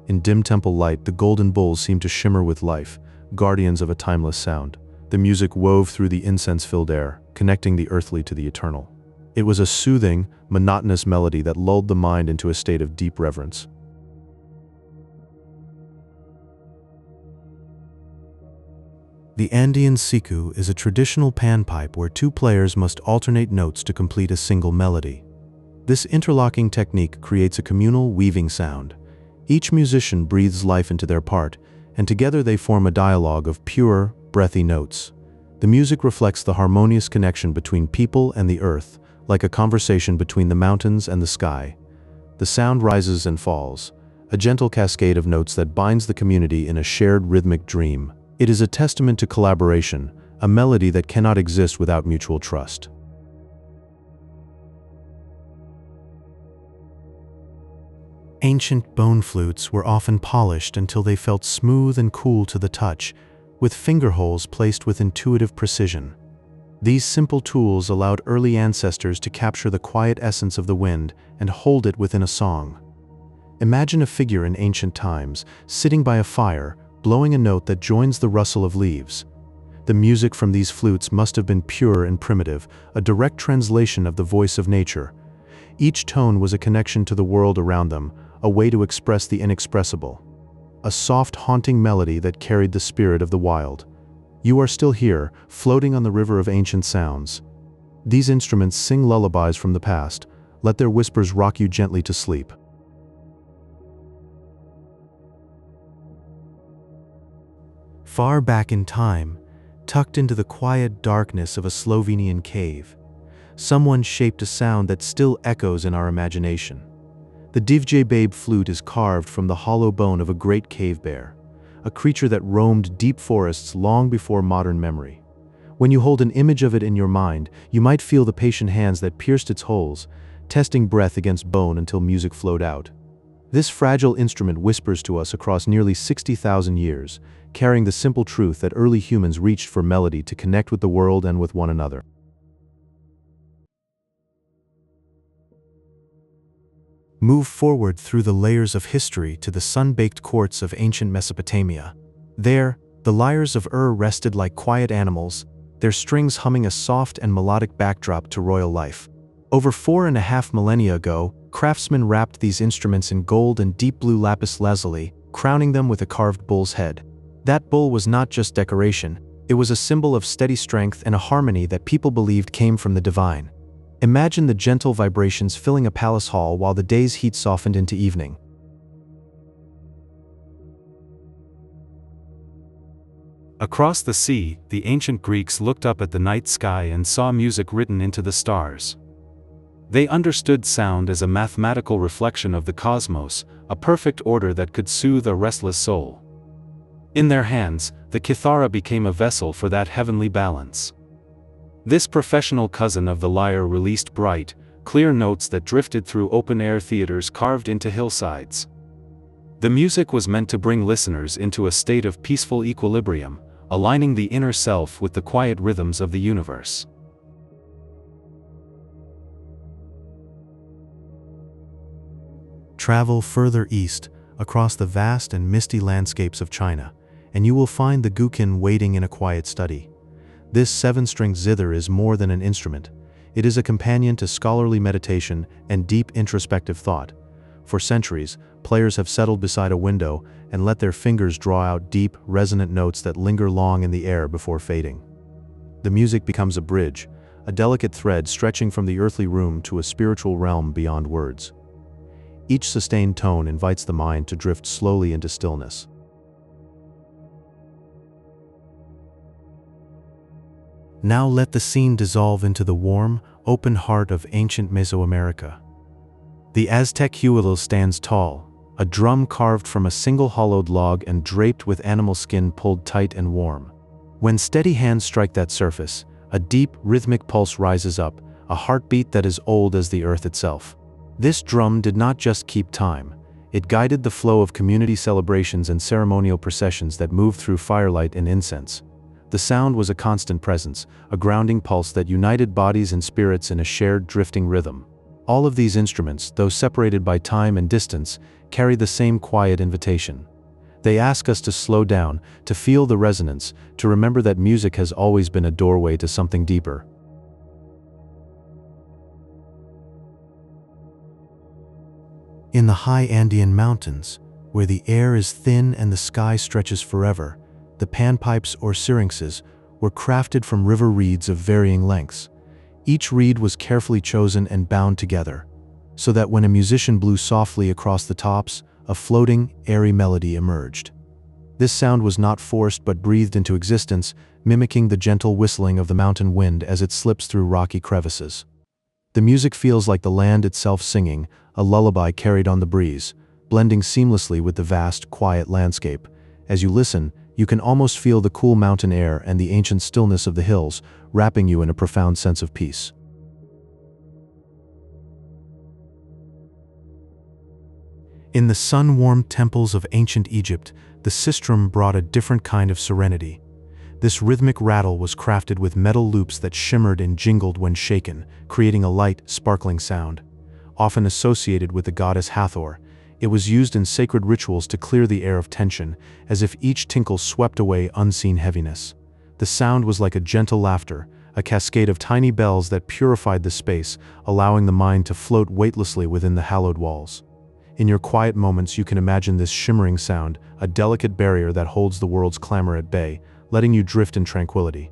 In dim temple light, the golden bulls seemed to shimmer with life, guardians of a timeless sound. The music wove through the incense-filled air, connecting the earthly to the eternal. It was a soothing, monotonous melody that lulled the mind into a state of deep reverence. The Andean siku is a traditional panpipe where two players must alternate notes to complete a single melody. This interlocking technique creates a communal, weaving sound. Each musician breathes life into their part, and together they form a dialogue of pure, breathy notes. The music reflects the harmonious connection between people and the earth, like a conversation between the mountains and the sky. The sound rises and falls, a gentle cascade of notes that binds the community in a shared rhythmic dream. It is a testament to collaboration, a melody that cannot exist without mutual trust. Ancient bone flutes were often polished until they felt smooth and cool to the touch, with finger holes placed with intuitive precision. These simple tools allowed early ancestors to capture the quiet essence of the wind and hold it within a song. Imagine a figure in ancient times, sitting by a fire, blowing a note that joins the rustle of leaves. The music from these flutes must have been pure and primitive, a direct translation of the voice of nature. Each tone was a connection to the world around them, a way to express the inexpressible. A soft, haunting melody that carried the spirit of the wild. You are still here, floating on the river of ancient sounds. These instruments sing lullabies from the past. Let their whispers rock you gently to sleep. Far back in time, tucked into the quiet darkness of a Slovenian cave, someone shaped a sound that still echoes in our imagination. The Divje babe flute is carved from the hollow bone of a great cave bear, a creature that roamed deep forests long before modern memory. When you hold an image of it in your mind, you might feel the patient hands that pierced its holes, testing breath against bone until music flowed out. This fragile instrument whispers to us across nearly 60,000 years, carrying the simple truth that early humans reached for melody to connect with the world and with one another. Move forward through the layers of history to the sun-baked courts of ancient Mesopotamia. There, the Lyres of Ur rested like quiet animals, their strings humming a soft and melodic backdrop to royal life. Over 4.5 millennia ago, craftsmen wrapped these instruments in gold and deep blue lapis lazuli, crowning them with a carved bull's head. That bull was not just decoration, it was a symbol of steady strength and a harmony that people believed came from the divine. Imagine the gentle vibrations filling a palace hall while the day's heat softened into evening. Across the sea, the ancient Greeks looked up at the night sky and saw music written into the stars. They understood sound as a mathematical reflection of the cosmos, a perfect order that could soothe a restless soul. In their hands, the kithara became a vessel for that heavenly balance. This professional cousin of the lyre released bright, clear notes that drifted through open-air theaters carved into hillsides. The music was meant to bring listeners into a state of peaceful equilibrium, aligning the inner self with the quiet rhythms of the universe. Travel further east, across the vast and misty landscapes of China, and you will find the guqin waiting in a quiet study. This 7-string zither is more than an instrument. It is a companion to scholarly meditation and deep introspective thought. For centuries, players have settled beside a window and let their fingers draw out deep, resonant notes that linger long in the air before fading. The music becomes a bridge, a delicate thread stretching from the earthly room to a spiritual realm beyond words. Each sustained tone invites the mind to drift slowly into stillness. Now let the scene dissolve into the warm, open heart of ancient Mesoamerica. The Aztec Huilil stands tall, a drum carved from a single hollowed log and draped with animal skin pulled tight and warm. When steady hands strike that surface, a deep, rhythmic pulse rises up, a heartbeat that is old as the earth itself. This drum did not just keep time, it guided the flow of community celebrations and ceremonial processions that moved through firelight and incense. The sound was a constant presence, a grounding pulse that united bodies and spirits in a shared drifting rhythm. All of these instruments, though separated by time and distance, carry the same quiet invitation. They ask us to slow down, to feel the resonance, to remember that music has always been a doorway to something deeper. In the high Andean mountains, where the air is thin and the sky stretches forever, the panpipes or syrinxes were crafted from river reeds of varying lengths. Each reed was carefully chosen and bound together, so that when a musician blew softly across the tops, a floating, airy melody emerged. This sound was not forced but breathed into existence, mimicking the gentle whistling of the mountain wind as it slips through rocky crevices. The music feels like the land itself singing, a lullaby carried on the breeze, blending seamlessly with the vast, quiet landscape. As you listen, you can almost feel the cool mountain air and the ancient stillness of the hills, wrapping you in a profound sense of peace. In the sun-warmed temples of ancient Egypt, the sistrum brought a different kind of serenity. This rhythmic rattle was crafted with metal loops that shimmered and jingled when shaken, creating a light, sparkling sound. Often associated with the goddess Hathor, it was used in sacred rituals to clear the air of tension, as if each tinkle swept away unseen heaviness. The sound was like a gentle laughter, a cascade of tiny bells that purified the space, allowing the mind to float weightlessly within the hallowed walls. In your quiet moments, you can imagine this shimmering sound, a delicate barrier that holds the world's clamor at bay, letting you drift in tranquility.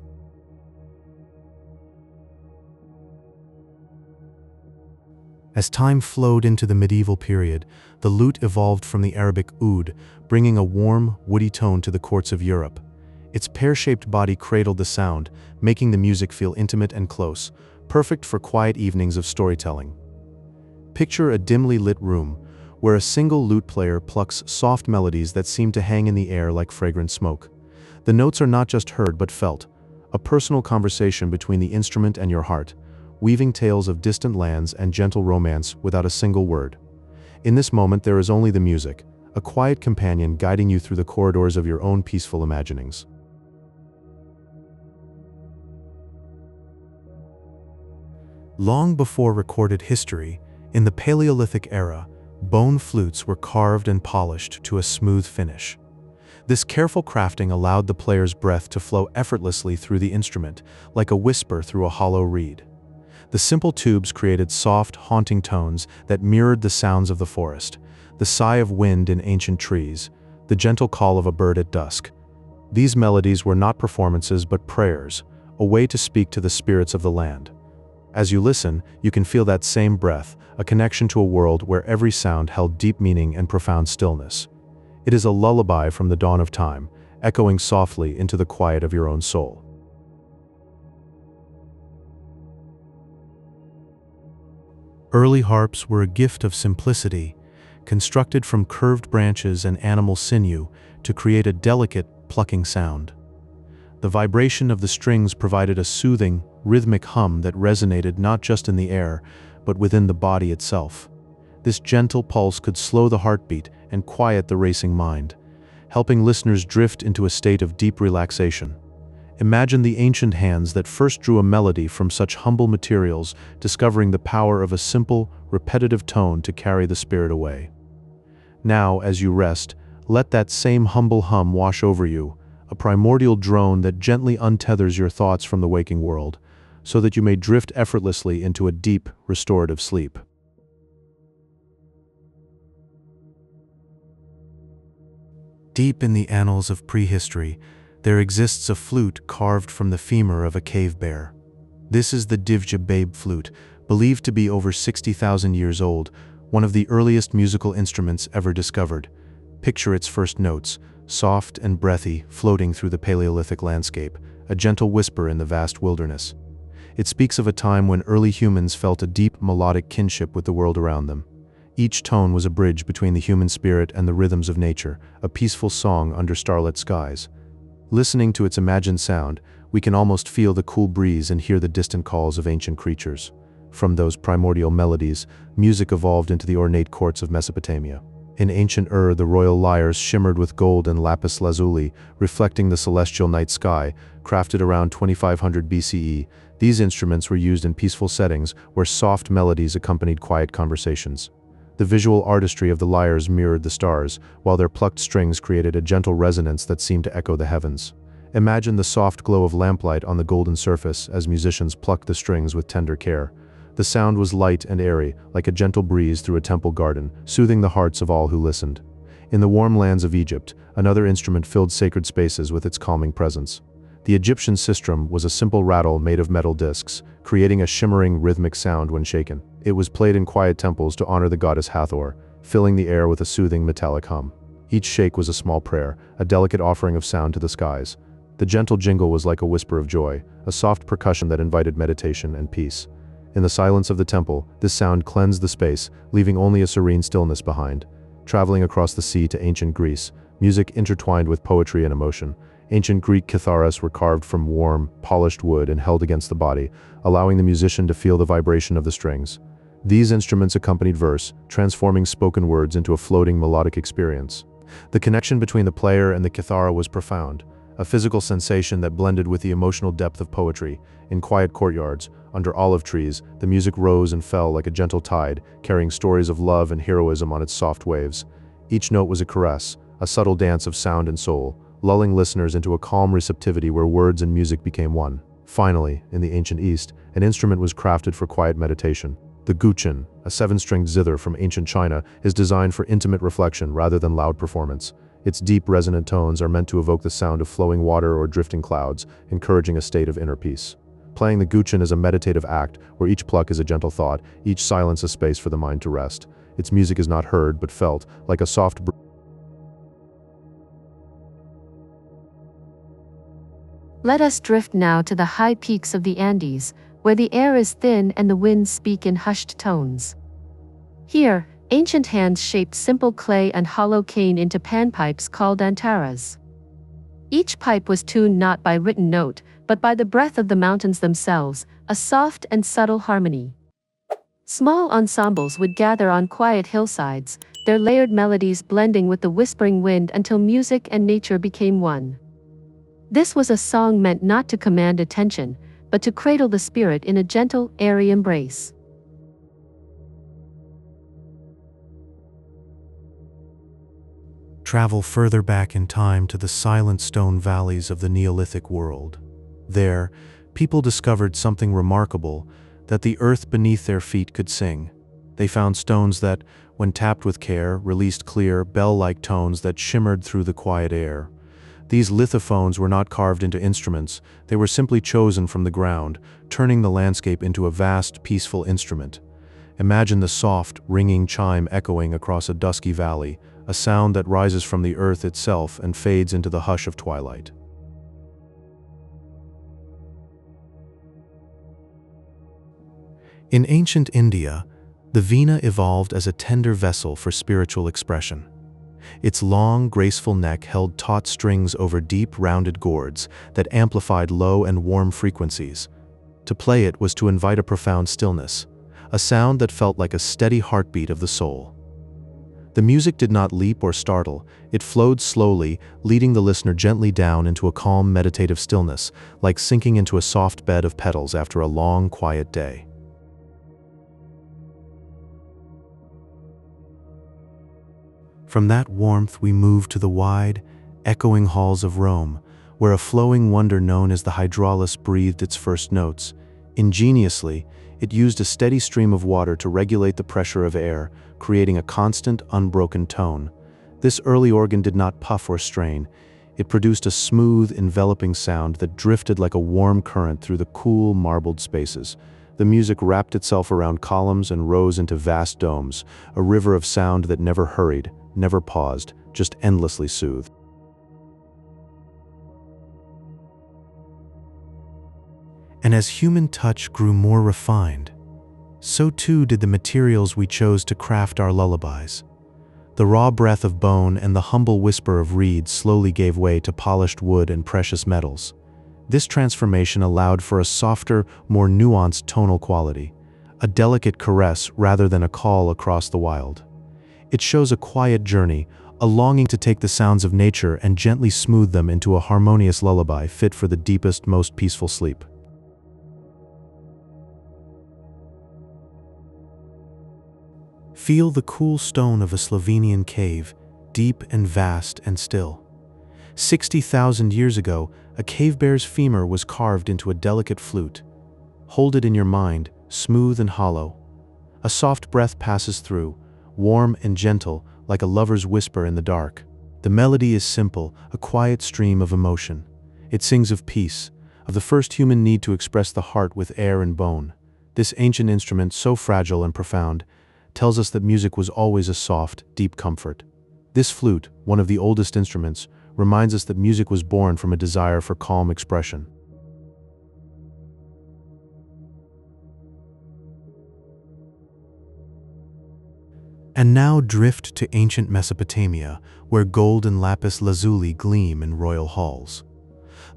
As time flowed into the medieval period, the lute evolved from the Arabic oud, bringing a warm, woody tone to the courts of Europe. Its pear-shaped body cradled the sound, making the music feel intimate and close, perfect for quiet evenings of storytelling. Picture a dimly lit room, where a single lute player plucks soft melodies that seem to hang in the air like fragrant smoke. The notes are not just heard but felt, a personal conversation between the instrument and your heart, weaving tales of distant lands and gentle romance without a single word. In this moment there is only the music, a quiet companion guiding you through the corridors of your own peaceful imaginings. Long before recorded history, in the Paleolithic era, bone flutes were carved and polished to a smooth finish. This careful crafting allowed the player's breath to flow effortlessly through the instrument, like a whisper through a hollow reed. The simple tubes created soft, haunting tones that mirrored the sounds of the forest, the sigh of wind in ancient trees, the gentle call of a bird at dusk. These melodies were not performances but prayers, a way to speak to the spirits of the land. As you listen, you can feel that same breath, a connection to a world where every sound held deep meaning and profound stillness. It is a lullaby from the dawn of time, echoing softly into the quiet of your own soul. Early harps were a gift of simplicity, constructed from curved branches and animal sinew to create a delicate, plucking sound. The vibration of the strings provided a soothing, rhythmic hum that resonated not just in the air, but within the body itself. This gentle pulse could slow the heartbeat and quiet the racing mind, helping listeners drift into a state of deep relaxation. Imagine the ancient hands that first drew a melody from such humble materials, discovering the power of a simple, repetitive tone to carry the spirit away. Now, as you rest, let that same humble hum wash over you, a primordial drone that gently untethers your thoughts from the waking world, so that you may drift effortlessly into a deep, restorative sleep. Deep in the annals of prehistory, there exists a flute carved from the femur of a cave bear. This is the Divje babe flute, believed to be over 60,000 years old, one of the earliest musical instruments ever discovered. Picture its first notes, soft and breathy, floating through the Paleolithic landscape, a gentle whisper in the vast wilderness. It speaks of a time when early humans felt a deep melodic kinship with the world around them. Each tone was a bridge between the human spirit and the rhythms of nature, a peaceful song under starlit skies. Listening to its imagined sound, we can almost feel the cool breeze and hear the distant calls of ancient creatures. From those primordial melodies, music evolved into the ornate courts of Mesopotamia. In ancient Ur, the royal lyres shimmered with gold and lapis lazuli, reflecting the celestial night sky. Crafted around 2500 BCE, these instruments were used in peaceful settings where soft melodies accompanied quiet conversations. The visual artistry of the lyres mirrored the stars, while their plucked strings created a gentle resonance that seemed to echo the heavens. Imagine the soft glow of lamplight on the golden surface as musicians plucked the strings with tender care. The sound was light and airy, like a gentle breeze through a temple garden, soothing the hearts of all who listened. In the warm lands of Egypt, another instrument filled sacred spaces with its calming presence. The Egyptian sistrum was a simple rattle made of metal discs, creating a shimmering, rhythmic sound when shaken. It was played in quiet temples to honor the goddess Hathor, filling the air with a soothing metallic hum. Each shake was a small prayer, a delicate offering of sound to the skies. The gentle jingle was like a whisper of joy, a soft percussion that invited meditation and peace. In the silence of the temple, this sound cleansed the space, leaving only a serene stillness behind. Traveling across the sea to ancient Greece, music intertwined with poetry and emotion. Ancient Greek kitharas were carved from warm, polished wood and held against the body, allowing the musician to feel the vibration of the strings. These instruments accompanied verse, transforming spoken words into a floating melodic experience. The connection between the player and the kithara was profound, a physical sensation that blended with the emotional depth of poetry. In quiet courtyards, under olive trees, the music rose and fell like a gentle tide, carrying stories of love and heroism on its soft waves. Each note was a caress, a subtle dance of sound and soul, lulling listeners into a calm receptivity where words and music became one. Finally, in the ancient East, an instrument was crafted for quiet meditation. The guqin, a 7-stringed zither from ancient China, is designed for intimate reflection rather than loud performance. Its deep, resonant tones are meant to evoke the sound of flowing water or drifting clouds, encouraging a state of inner peace. Playing the guqin is a meditative act where each pluck is a gentle thought, each silence a space for the mind to rest. Its music is not heard but felt, like a soft breeze. Let us drift now to the high peaks of the Andes, where the air is thin and the winds speak in hushed tones. Here, ancient hands shaped simple clay and hollow cane into panpipes called antaras. Each pipe was tuned not by written note, but by the breath of the mountains themselves, a soft and subtle harmony. Small ensembles would gather on quiet hillsides, their layered melodies blending with the whispering wind until music and nature became one. This was a song meant not to command attention, but to cradle the spirit in a gentle, airy embrace. Travel further back in time to the silent stone valleys of the Neolithic world. There, people discovered something remarkable, that the earth beneath their feet could sing. They found stones that, when tapped with care, released clear, bell-like tones that shimmered through the quiet air. These lithophones were not carved into instruments, they were simply chosen from the ground, turning the landscape into a vast, peaceful instrument. Imagine the soft, ringing chime echoing across a dusky valley, a sound that rises from the earth itself and fades into the hush of twilight. In ancient India, the Veena evolved as a tender vessel for spiritual expression. Its long, graceful neck held taut strings over deep, rounded gourds that amplified low and warm frequencies. To play it was to invite a profound stillness, a sound that felt like a steady heartbeat of the soul. The music did not leap or startle, it flowed slowly, leading the listener gently down into a calm, meditative stillness, like sinking into a soft bed of petals after a long, quiet day. From that warmth we move to the wide, echoing halls of Rome, where a flowing wonder known as the hydraulis breathed its first notes. Ingeniously, it used a steady stream of water to regulate the pressure of air, creating a constant, unbroken tone. This early organ did not puff or strain. It produced a smooth, enveloping sound that drifted like a warm current through the cool, marbled spaces. The music wrapped itself around columns and rose into vast domes, a river of sound that never hurried, never paused, just endlessly soothed. And as human touch grew more refined, so too did the materials we chose to craft our lullabies. The raw breath of bone and the humble whisper of reed slowly gave way to polished wood and precious metals. This transformation allowed for a softer, more nuanced tonal quality, a delicate caress rather than a call across the wild. It shows a quiet journey, a longing to take the sounds of nature and gently smooth them into a harmonious lullaby fit for the deepest, most peaceful sleep. Feel the cool stone of a Slovenian cave, deep and vast and still. 60,000 years ago, a cave bear's femur was carved into a delicate flute. Hold it in your mind, smooth and hollow. A soft breath passes through, warm and gentle, like a lover's whisper in the dark. The melody is simple, a quiet stream of emotion. It sings of peace, of the first human need to express the heart with air and bone. This ancient instrument, so fragile and profound, tells us that music was always a soft, deep comfort. This flute, one of the oldest instruments, reminds us that music was born from a desire for calm expression. And now drift to ancient Mesopotamia, where gold and lapis lazuli gleam in royal halls.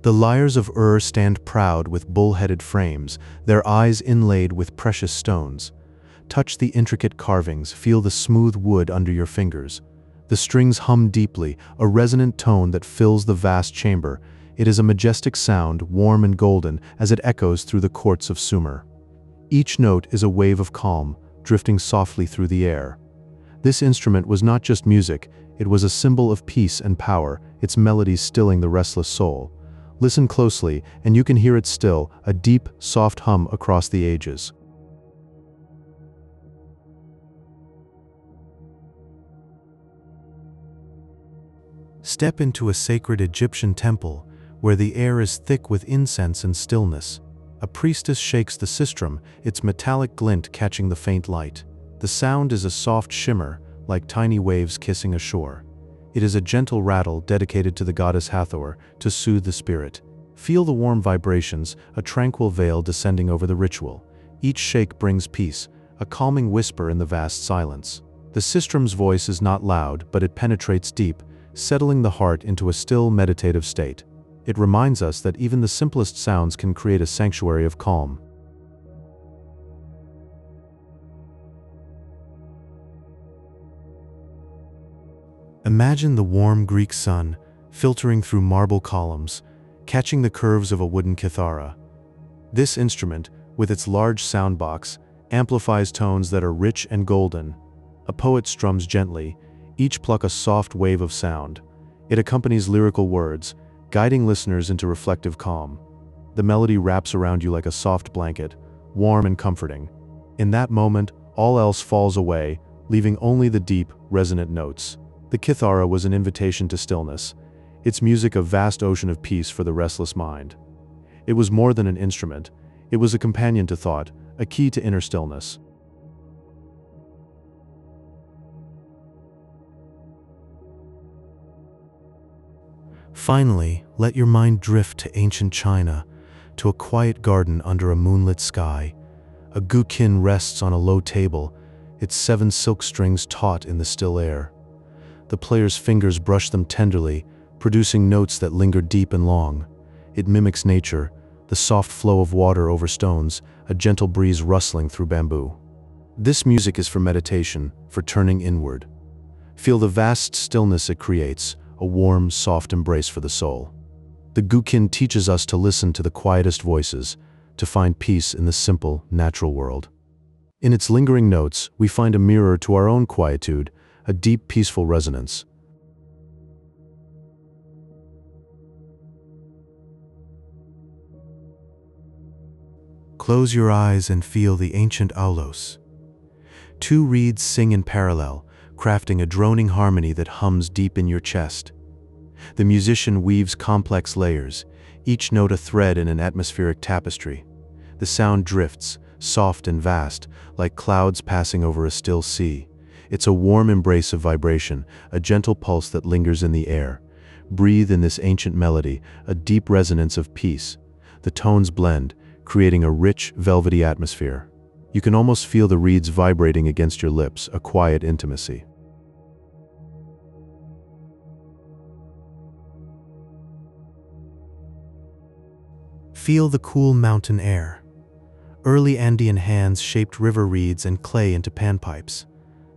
The Lyres of Ur stand proud with bull-headed frames, their eyes inlaid with precious stones. Touch the intricate carvings, feel the smooth wood under your fingers. The strings hum deeply, a resonant tone that fills the vast chamber. It is a majestic sound, warm and golden, as it echoes through the courts of Sumer. Each note is a wave of calm, drifting softly through the air. This instrument was not just music, it was a symbol of peace and power, its melodies stilling the restless soul. Listen closely, and you can hear it still, a deep, soft hum across the ages. Step into a sacred Egyptian temple where the air is thick with incense and stillness. A priestess shakes the sistrum, its metallic glint catching the faint light. The sound is a soft shimmer, like tiny waves kissing a shore. It is a gentle rattle dedicated to the goddess Hathor to soothe the spirit. Feel the warm vibrations, a tranquil veil descending over the ritual. Each shake brings peace, a calming whisper in the vast silence. The sistrum's voice is not loud, but it penetrates deep, settling the heart into a still meditative state. It reminds us that even the simplest sounds can create a sanctuary of calm. Imagine the warm Greek sun filtering through marble columns, catching the curves of a wooden kithara. This instrument, with its large sound box, amplifies tones that are rich and golden. A poet strums gently, each pluck a soft wave of sound. It accompanies lyrical words, guiding listeners into reflective calm. The melody wraps around you like a soft blanket, warm and comforting. In that moment, all else falls away, leaving only the deep, resonant notes. The kithara was an invitation to stillness, its music a vast ocean of peace for the restless mind. It was more than an instrument, it was a companion to thought, a key to inner stillness. Finally, let your mind drift to ancient China, to a quiet garden under a moonlit sky. A guqin rests on a low table, its 7 silk strings taut in the still air. The player's fingers brush them tenderly, producing notes that linger deep and long. It mimics nature, the soft flow of water over stones, a gentle breeze rustling through bamboo. This music is for meditation, for turning inward. Feel the vast stillness it creates, a warm, soft embrace for the soul. The guqin teaches us to listen to the quietest voices, to find peace in the simple, natural world. In its lingering notes, we find a mirror to our own quietude, a deep, peaceful resonance. Close your eyes and feel the ancient aulos. 2 reeds sing in parallel, crafting a droning harmony that hums deep in your chest. The musician weaves complex layers, each note a thread in an atmospheric tapestry. The sound drifts, soft and vast, like clouds passing over a still sea. It's a warm embrace of vibration, a gentle pulse that lingers in the air. Breathe in this ancient melody, a deep resonance of peace. The tones blend, creating a rich, velvety atmosphere. You can almost feel the reeds vibrating against your lips, a quiet intimacy. Feel the cool mountain air. Early Andean hands shaped river reeds and clay into panpipes.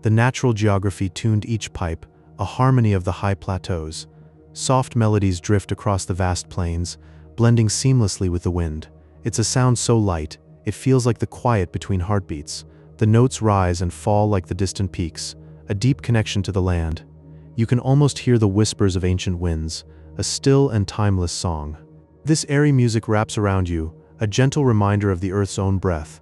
The natural geography tuned each pipe, a harmony of the high plateaus. Soft melodies drift across the vast plains, blending seamlessly with the wind. It's a sound so light, it feels like the quiet between heartbeats. The notes rise and fall like the distant peaks, a deep connection to the land. You can almost hear the whispers of ancient winds, a still and timeless song. This airy music wraps around you, a gentle reminder of the earth's own breath.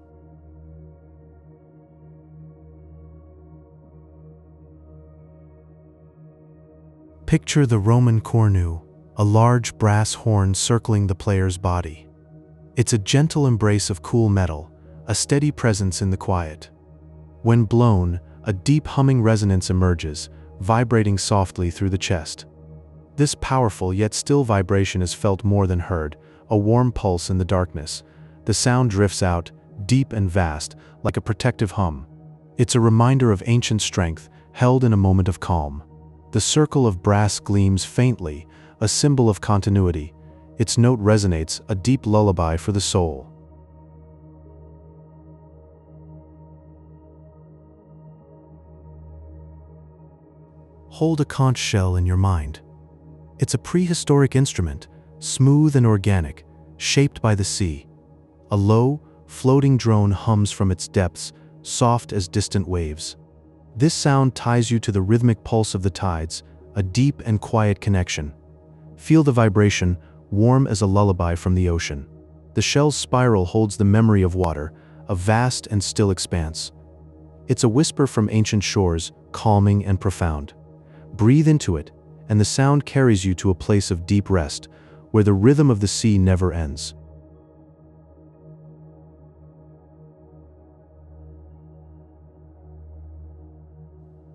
Picture the Roman cornu, a large brass horn circling the player's body. It's a gentle embrace of cool metal, a steady presence in the quiet. When blown, a deep humming resonance emerges, vibrating softly through the chest. This powerful yet still vibration is felt more than heard, a warm pulse in the darkness. The sound drifts out, deep and vast, like a protective hum. It's a reminder of ancient strength, held in a moment of calm. The circle of brass gleams faintly, a symbol of continuity. Its note resonates, a deep lullaby for the soul. Hold a conch shell in your mind. It's a prehistoric instrument, smooth and organic, shaped by the sea. A low, floating drone hums from its depths, soft as distant waves. This sound ties you to the rhythmic pulse of the tides, a deep and quiet connection. Feel the vibration, warm as a lullaby from the ocean. The shell's spiral holds the memory of water, a vast and still expanse. It's a whisper from ancient shores, calming and profound. Breathe into it, and the sound carries you to a place of deep rest, where the rhythm of the sea never ends.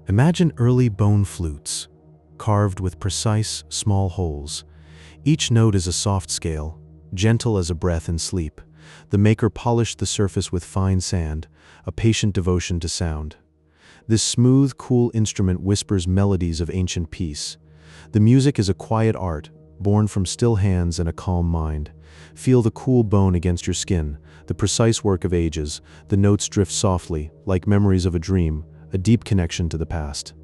Imagine early bone flutes, carved with precise, small holes. Each note is a soft scale, gentle as a breath in sleep. The maker polished the surface with fine sand, a patient devotion to sound. This smooth, cool instrument whispers melodies of ancient peace. The music is a quiet art, born from still hands and a calm mind. Feel the cool bone against your skin, the precise work of ages. The notes drift softly, like memories of a dream, a deep connection to the past.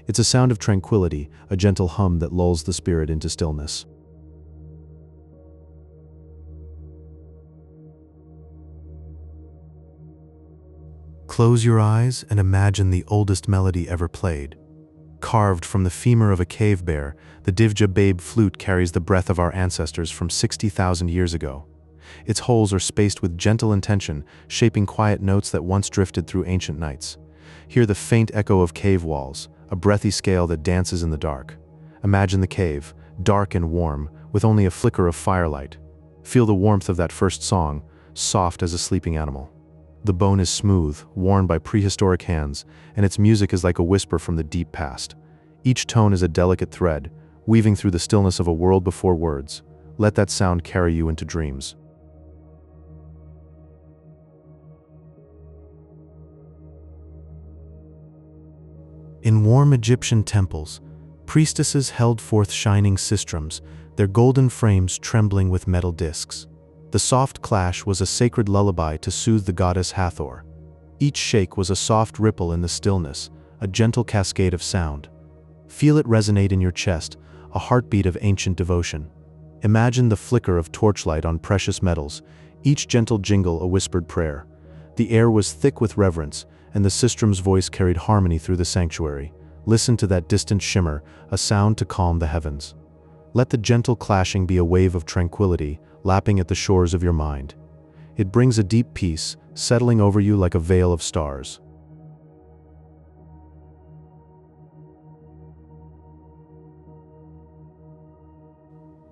It's a sound of tranquility, a gentle hum that lulls the spirit into stillness. Close your eyes and imagine the oldest melody ever played. Carved from the femur of a cave bear, the Divje babe flute carries the breath of our ancestors from 60,000 years ago. Its holes are spaced with gentle intention, shaping quiet notes that once drifted through ancient nights. Hear the faint echo of cave walls, a breathy scale that dances in the dark. Imagine the cave, dark and warm, with only a flicker of firelight. Feel the warmth of that first song, soft as a sleeping animal. The bone is smooth, worn by prehistoric hands, and its music is like a whisper from the deep past. Each tone is a delicate thread, weaving through the stillness of a world before words. Let that sound carry you into dreams. In warm Egyptian temples, priestesses held forth shining sistrums, their golden frames trembling with metal discs. The soft clash was a sacred lullaby to soothe the goddess Hathor. Each shake was a soft ripple in the stillness, a gentle cascade of sound. Feel it resonate in your chest, a heartbeat of ancient devotion. Imagine the flicker of torchlight on precious metals, each gentle jingle a whispered prayer. The air was thick with reverence, and the sistrum's voice carried harmony through the sanctuary. Listen to that distant shimmer, a sound to calm the heavens. Let the gentle clashing be a wave of tranquility, lapping at the shores of your mind. It brings a deep peace, settling over you like a veil of stars.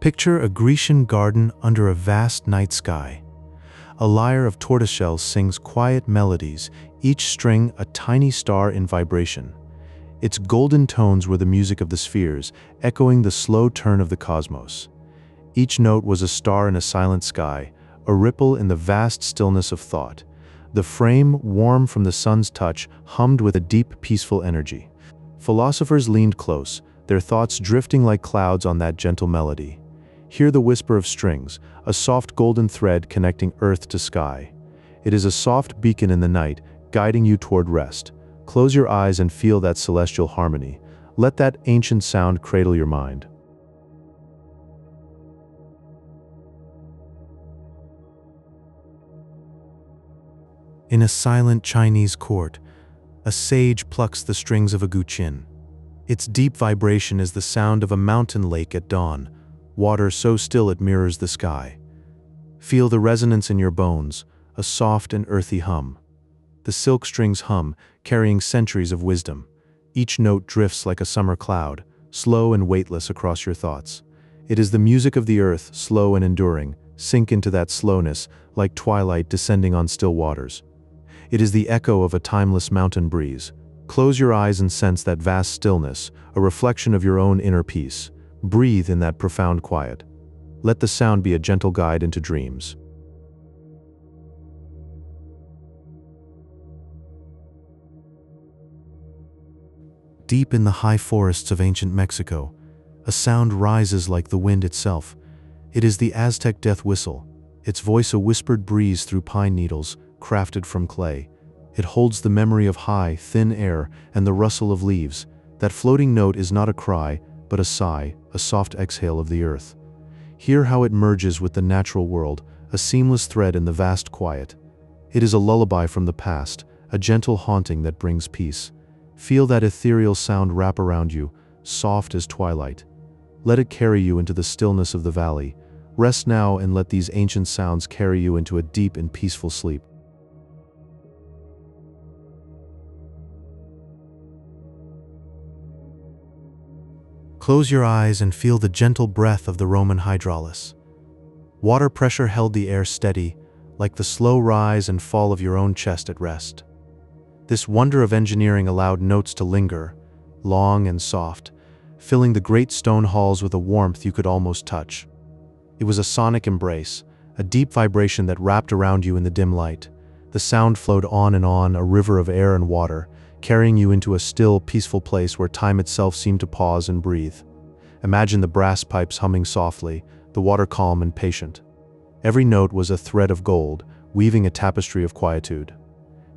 Picture a Grecian garden under a vast night sky. A lyre of tortoiseshells sings quiet melodies, each string a tiny star in vibration. Its golden tones were the music of the spheres, echoing the slow turn of the cosmos. Each note was a star in a silent sky, a ripple in the vast stillness of thought. The frame, warm from the sun's touch, hummed with a deep, peaceful energy. Philosophers leaned close, their thoughts drifting like clouds on that gentle melody. Hear the whisper of strings, a soft golden thread connecting earth to sky. It is a soft beacon in the night, guiding you toward rest. Close your eyes and feel that celestial harmony. Let that ancient sound cradle your mind. In a silent Chinese court, a sage plucks the strings of a guqin. Its deep vibration is the sound of a mountain lake at dawn, water so still it mirrors the sky. Feel the resonance in your bones, a soft and earthy hum. The silk strings hum, carrying centuries of wisdom. Each note drifts like a summer cloud, slow and weightless across your thoughts. It is the music of the earth, slow and enduring. Sink into that slowness, like twilight descending on still waters. It is the echo of a timeless mountain breeze. Close your eyes and sense that vast stillness, a reflection of your own inner peace. Breathe in that profound quiet. Let the sound be a gentle guide into dreams. Deep in the high forests of ancient Mexico, a sound rises like the wind itself. It is the Aztec death whistle, its voice a whispered breeze through pine needles, crafted from clay. It holds the memory of high, thin air and the rustle of leaves. That floating note is not a cry, but a sigh, a soft exhale of the earth. Hear how it merges with the natural world, a seamless thread in the vast quiet. It is a lullaby from the past, a gentle haunting that brings peace. Feel that ethereal sound wrap around you, soft as twilight. Let it carry you into the stillness of the valley. Rest now and let these ancient sounds carry you into a deep and peaceful sleep. Close your eyes and feel the gentle breath of the Roman hydraulis. Water pressure held the air steady, like the slow rise and fall of your own chest at rest. This wonder of engineering allowed notes to linger, long and soft, filling the great stone halls with a warmth you could almost touch. It was a sonic embrace, a deep vibration that wrapped around you in the dim light. The sound flowed on, a river of air and water, carrying you into a still, peaceful place where time itself seemed to pause and breathe. Imagine the brass pipes humming softly, the water calm and patient. Every note was a thread of gold, weaving a tapestry of quietude.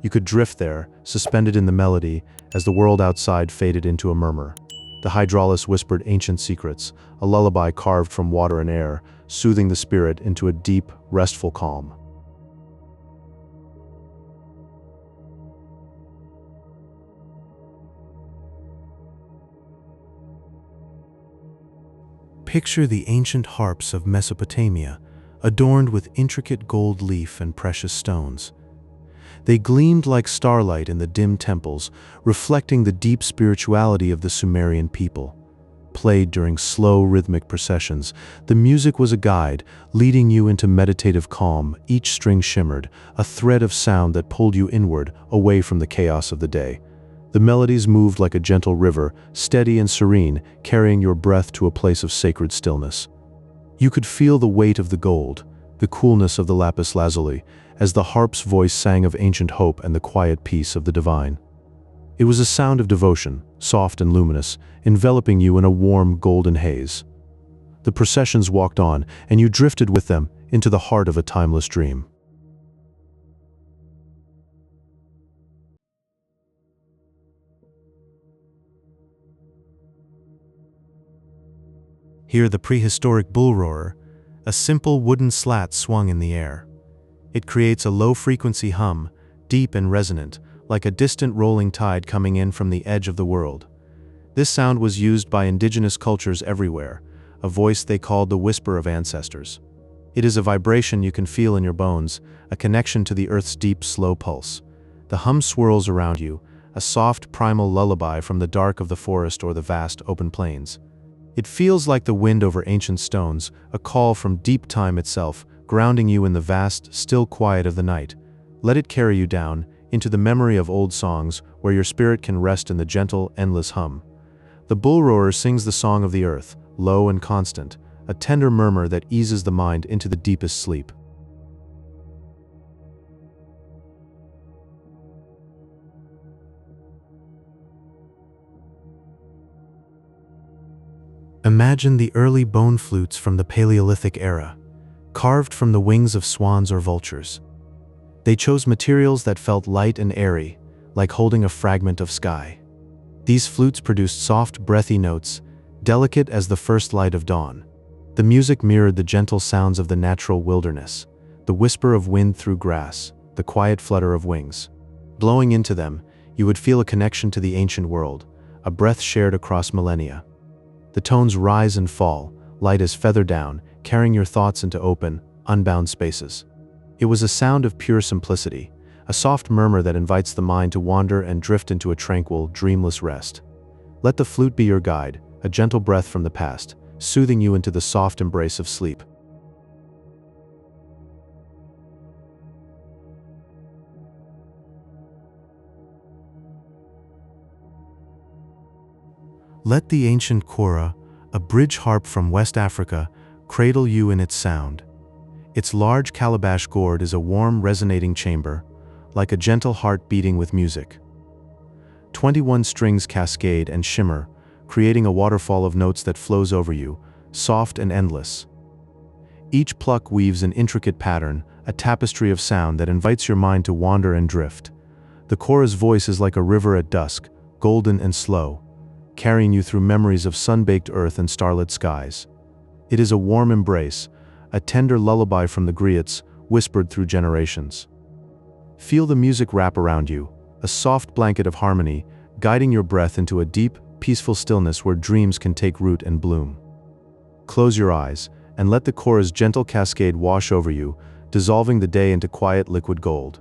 You could drift there, suspended in the melody, as the world outside faded into a murmur. The hydraulis whispered ancient secrets, a lullaby carved from water and air, soothing the spirit into a deep, restful calm. Picture the ancient harps of Mesopotamia, adorned with intricate gold leaf and precious stones. They gleamed like starlight in the dim temples, reflecting the deep spirituality of the Sumerian people. Played during slow, rhythmic processions, the music was a guide, leading you into meditative calm. Each string shimmered, a thread of sound that pulled you inward, away from the chaos of the day. The melodies moved like a gentle river, steady and serene, carrying your breath to a place of sacred stillness. You could feel the weight of the gold, the coolness of the lapis lazuli, as the harp's voice sang of ancient hope and the quiet peace of the divine. It was a sound of devotion, soft and luminous, enveloping you in a warm, golden haze. The processions walked on, and you drifted with them into the heart of a timeless dream. Hear the prehistoric bull roarer, a simple wooden slat swung in the air. It creates a low-frequency hum, deep and resonant, like a distant rolling tide coming in from the edge of the world. This sound was used by indigenous cultures everywhere, a voice they called the whisper of ancestors. It is a vibration you can feel in your bones, a connection to the earth's deep, slow pulse. The hum swirls around you, a soft, primal lullaby from the dark of the forest or the vast, open plains. It feels like the wind over ancient stones, a call from deep time itself, grounding you in the vast, still quiet of the night. Let it carry you down, into the memory of old songs, where your spirit can rest in the gentle, endless hum. The bull roarer sings the song of the earth, low and constant, a tender murmur that eases the mind into the deepest sleep. Imagine the early bone flutes from the Paleolithic era, carved from the wings of swans or vultures. They chose materials that felt light and airy, like holding a fragment of sky. These flutes produced soft, breathy notes, delicate as the first light of dawn. The music mirrored the gentle sounds of the natural wilderness, the whisper of wind through grass, the quiet flutter of wings. Blowing into them, you would feel a connection to the ancient world, a breath shared across millennia. The tones rise and fall, light as feather down, carrying your thoughts into open, unbound spaces. It was a sound of pure simplicity, a soft murmur that invites the mind to wander and drift into a tranquil, dreamless rest. Let the flute be your guide, a gentle breath from the past, soothing you into the soft embrace of sleep. Let the ancient kora, a bridge harp from West Africa, cradle you in its sound. Its large calabash gourd is a warm, resonating chamber, like a gentle heart beating with music. 21 strings cascade and shimmer, creating a waterfall of notes that flows over you, soft and endless. Each pluck weaves an intricate pattern, a tapestry of sound that invites your mind to wander and drift. The kora's voice is like a river at dusk, golden and slow, carrying you through memories of sun-baked earth and starlit skies. It is a warm embrace, a tender lullaby from the griots, whispered through generations. Feel the music wrap around you, a soft blanket of harmony, guiding your breath into a deep, peaceful stillness where dreams can take root and bloom. Close your eyes, and let the kora's gentle cascade wash over you, dissolving the day into quiet liquid gold.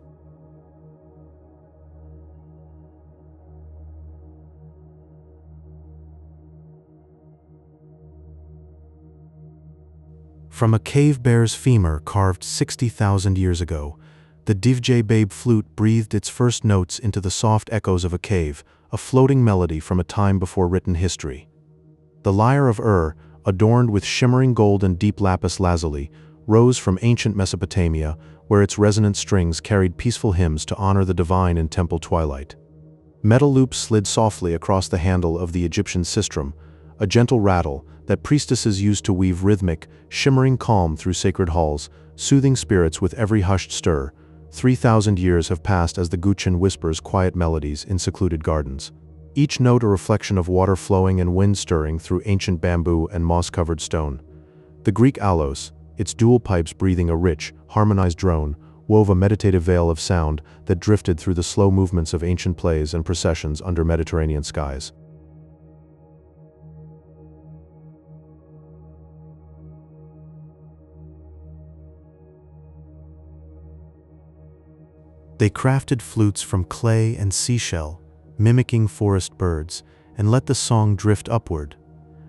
From a cave bear's femur carved 60,000 years ago, the Divje babe flute breathed its first notes into the soft echoes of a cave, a floating melody from a time before written history. The Lyre of Ur, adorned with shimmering gold and deep lapis lazuli, rose from ancient Mesopotamia, where its resonant strings carried peaceful hymns to honor the divine in temple twilight. Metal loops slid softly across the handle of the Egyptian sistrum, a gentle rattle that priestesses used to weave rhythmic, shimmering calm through sacred halls, soothing spirits with every hushed stir. 3,000 years have passed as the Guchen whispers quiet melodies in secluded gardens. Each note a reflection of water flowing and wind stirring through ancient bamboo and moss-covered stone. The Greek aulos, its dual pipes breathing a rich, harmonized drone, wove a meditative veil of sound that drifted through the slow movements of ancient plays and processions under Mediterranean skies. They crafted flutes from clay and seashell, mimicking forest birds, and let the song drift upward,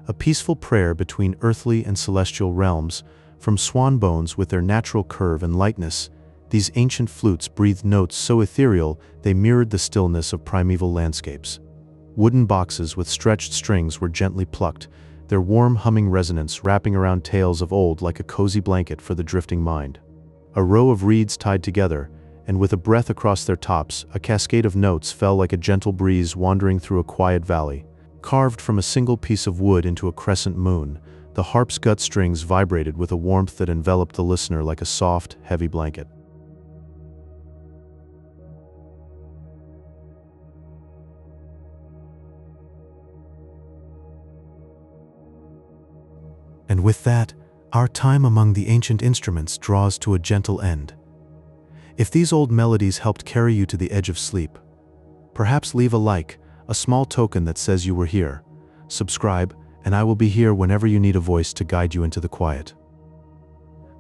a peaceful prayer between earthly and celestial realms. From swan bones with their natural curve and lightness, these ancient flutes breathed notes so ethereal they mirrored the stillness of primeval landscapes. Wooden boxes with stretched strings were gently plucked, their warm humming resonance wrapping around tales of old like a cozy blanket for the drifting mind. A row of reeds tied together, and with a breath across their tops, a cascade of notes fell like a gentle breeze wandering through a quiet valley. Carved from a single piece of wood into a crescent moon, the harp's gut strings vibrated with a warmth that enveloped the listener like a soft, heavy blanket. And with that, our time among the ancient instruments draws to a gentle end. If these old melodies helped carry you to the edge of sleep, perhaps leave a like, a small token that says you were here. Subscribe, and I will be here whenever you need a voice to guide you into the quiet.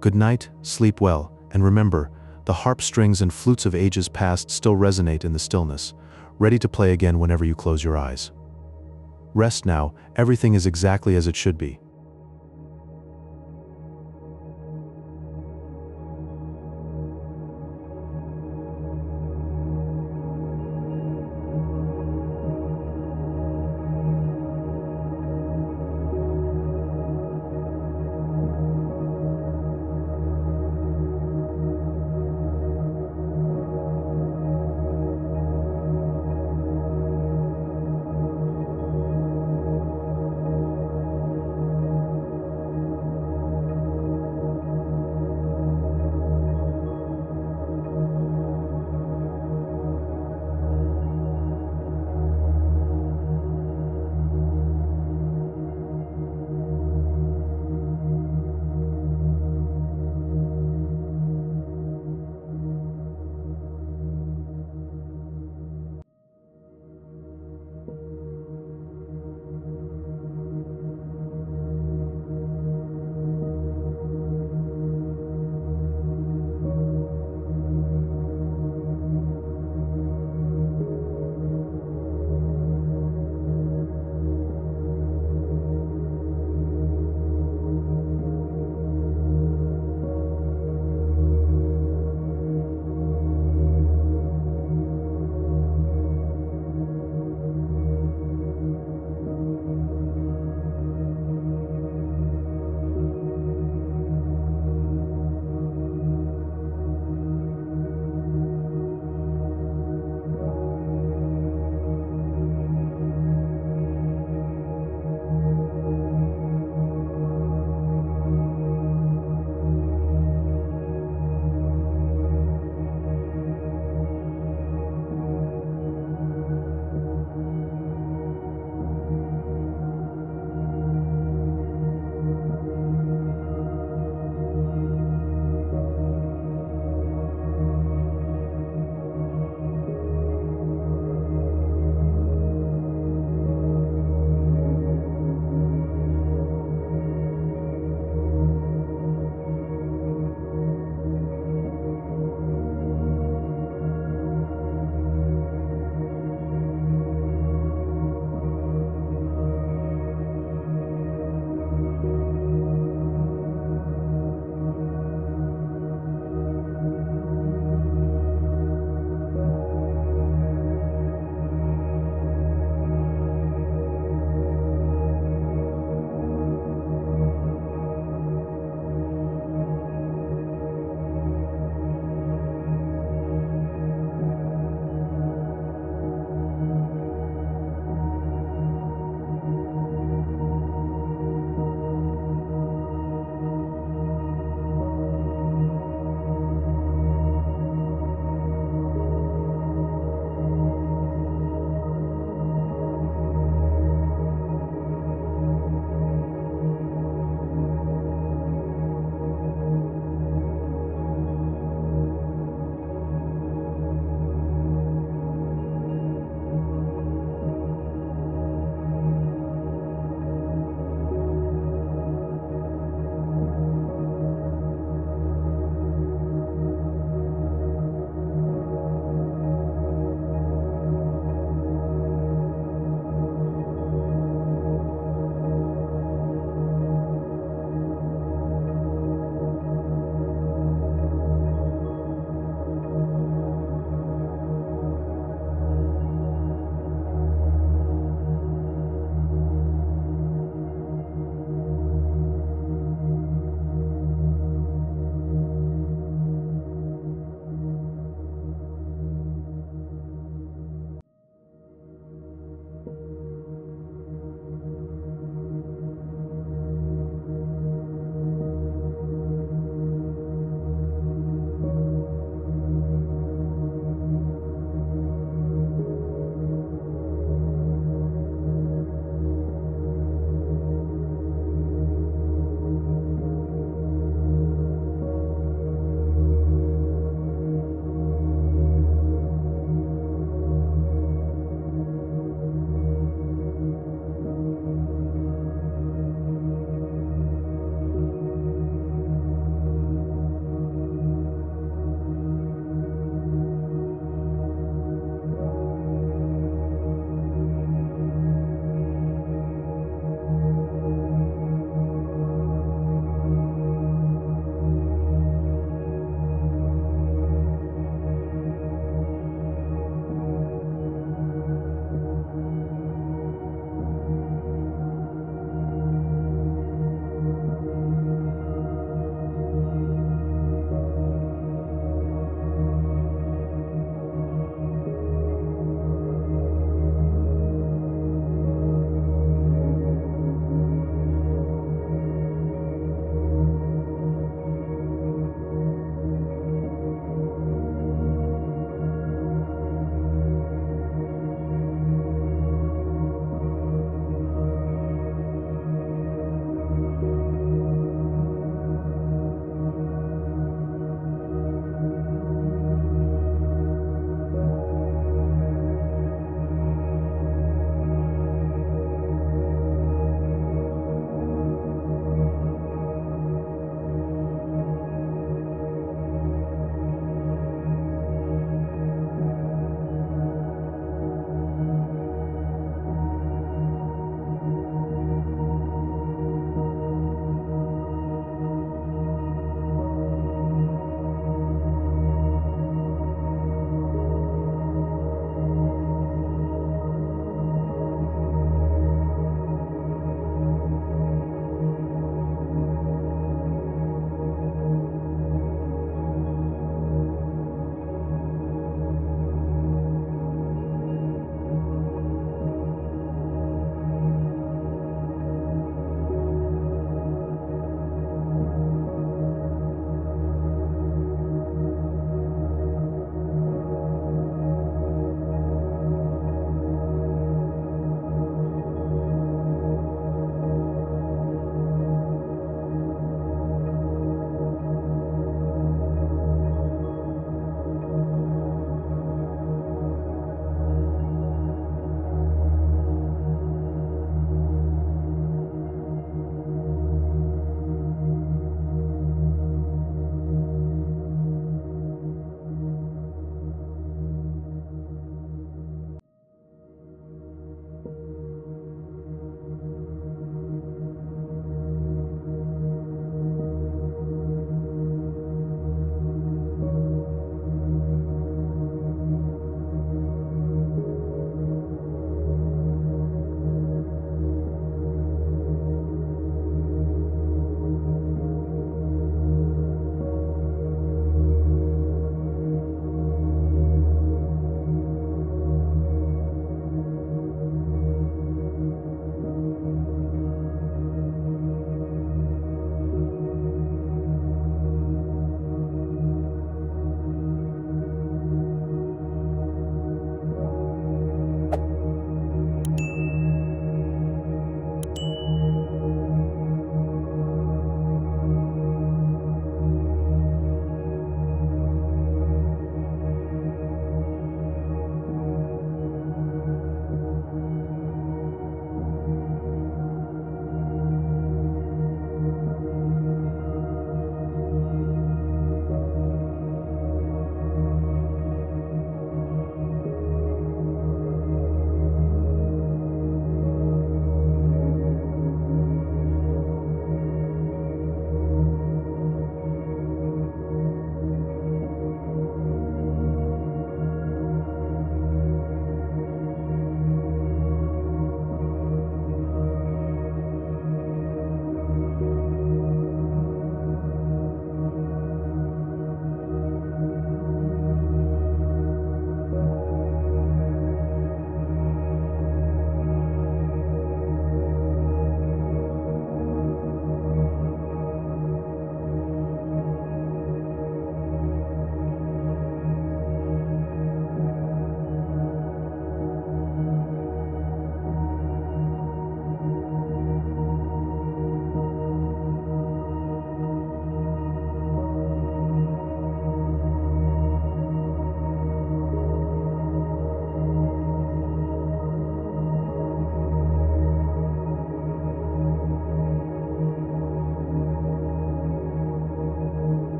Good night, sleep well, and remember, the harp strings and flutes of ages past still resonate in the stillness, ready to play again whenever you close your eyes. Rest now, everything is exactly as it should be.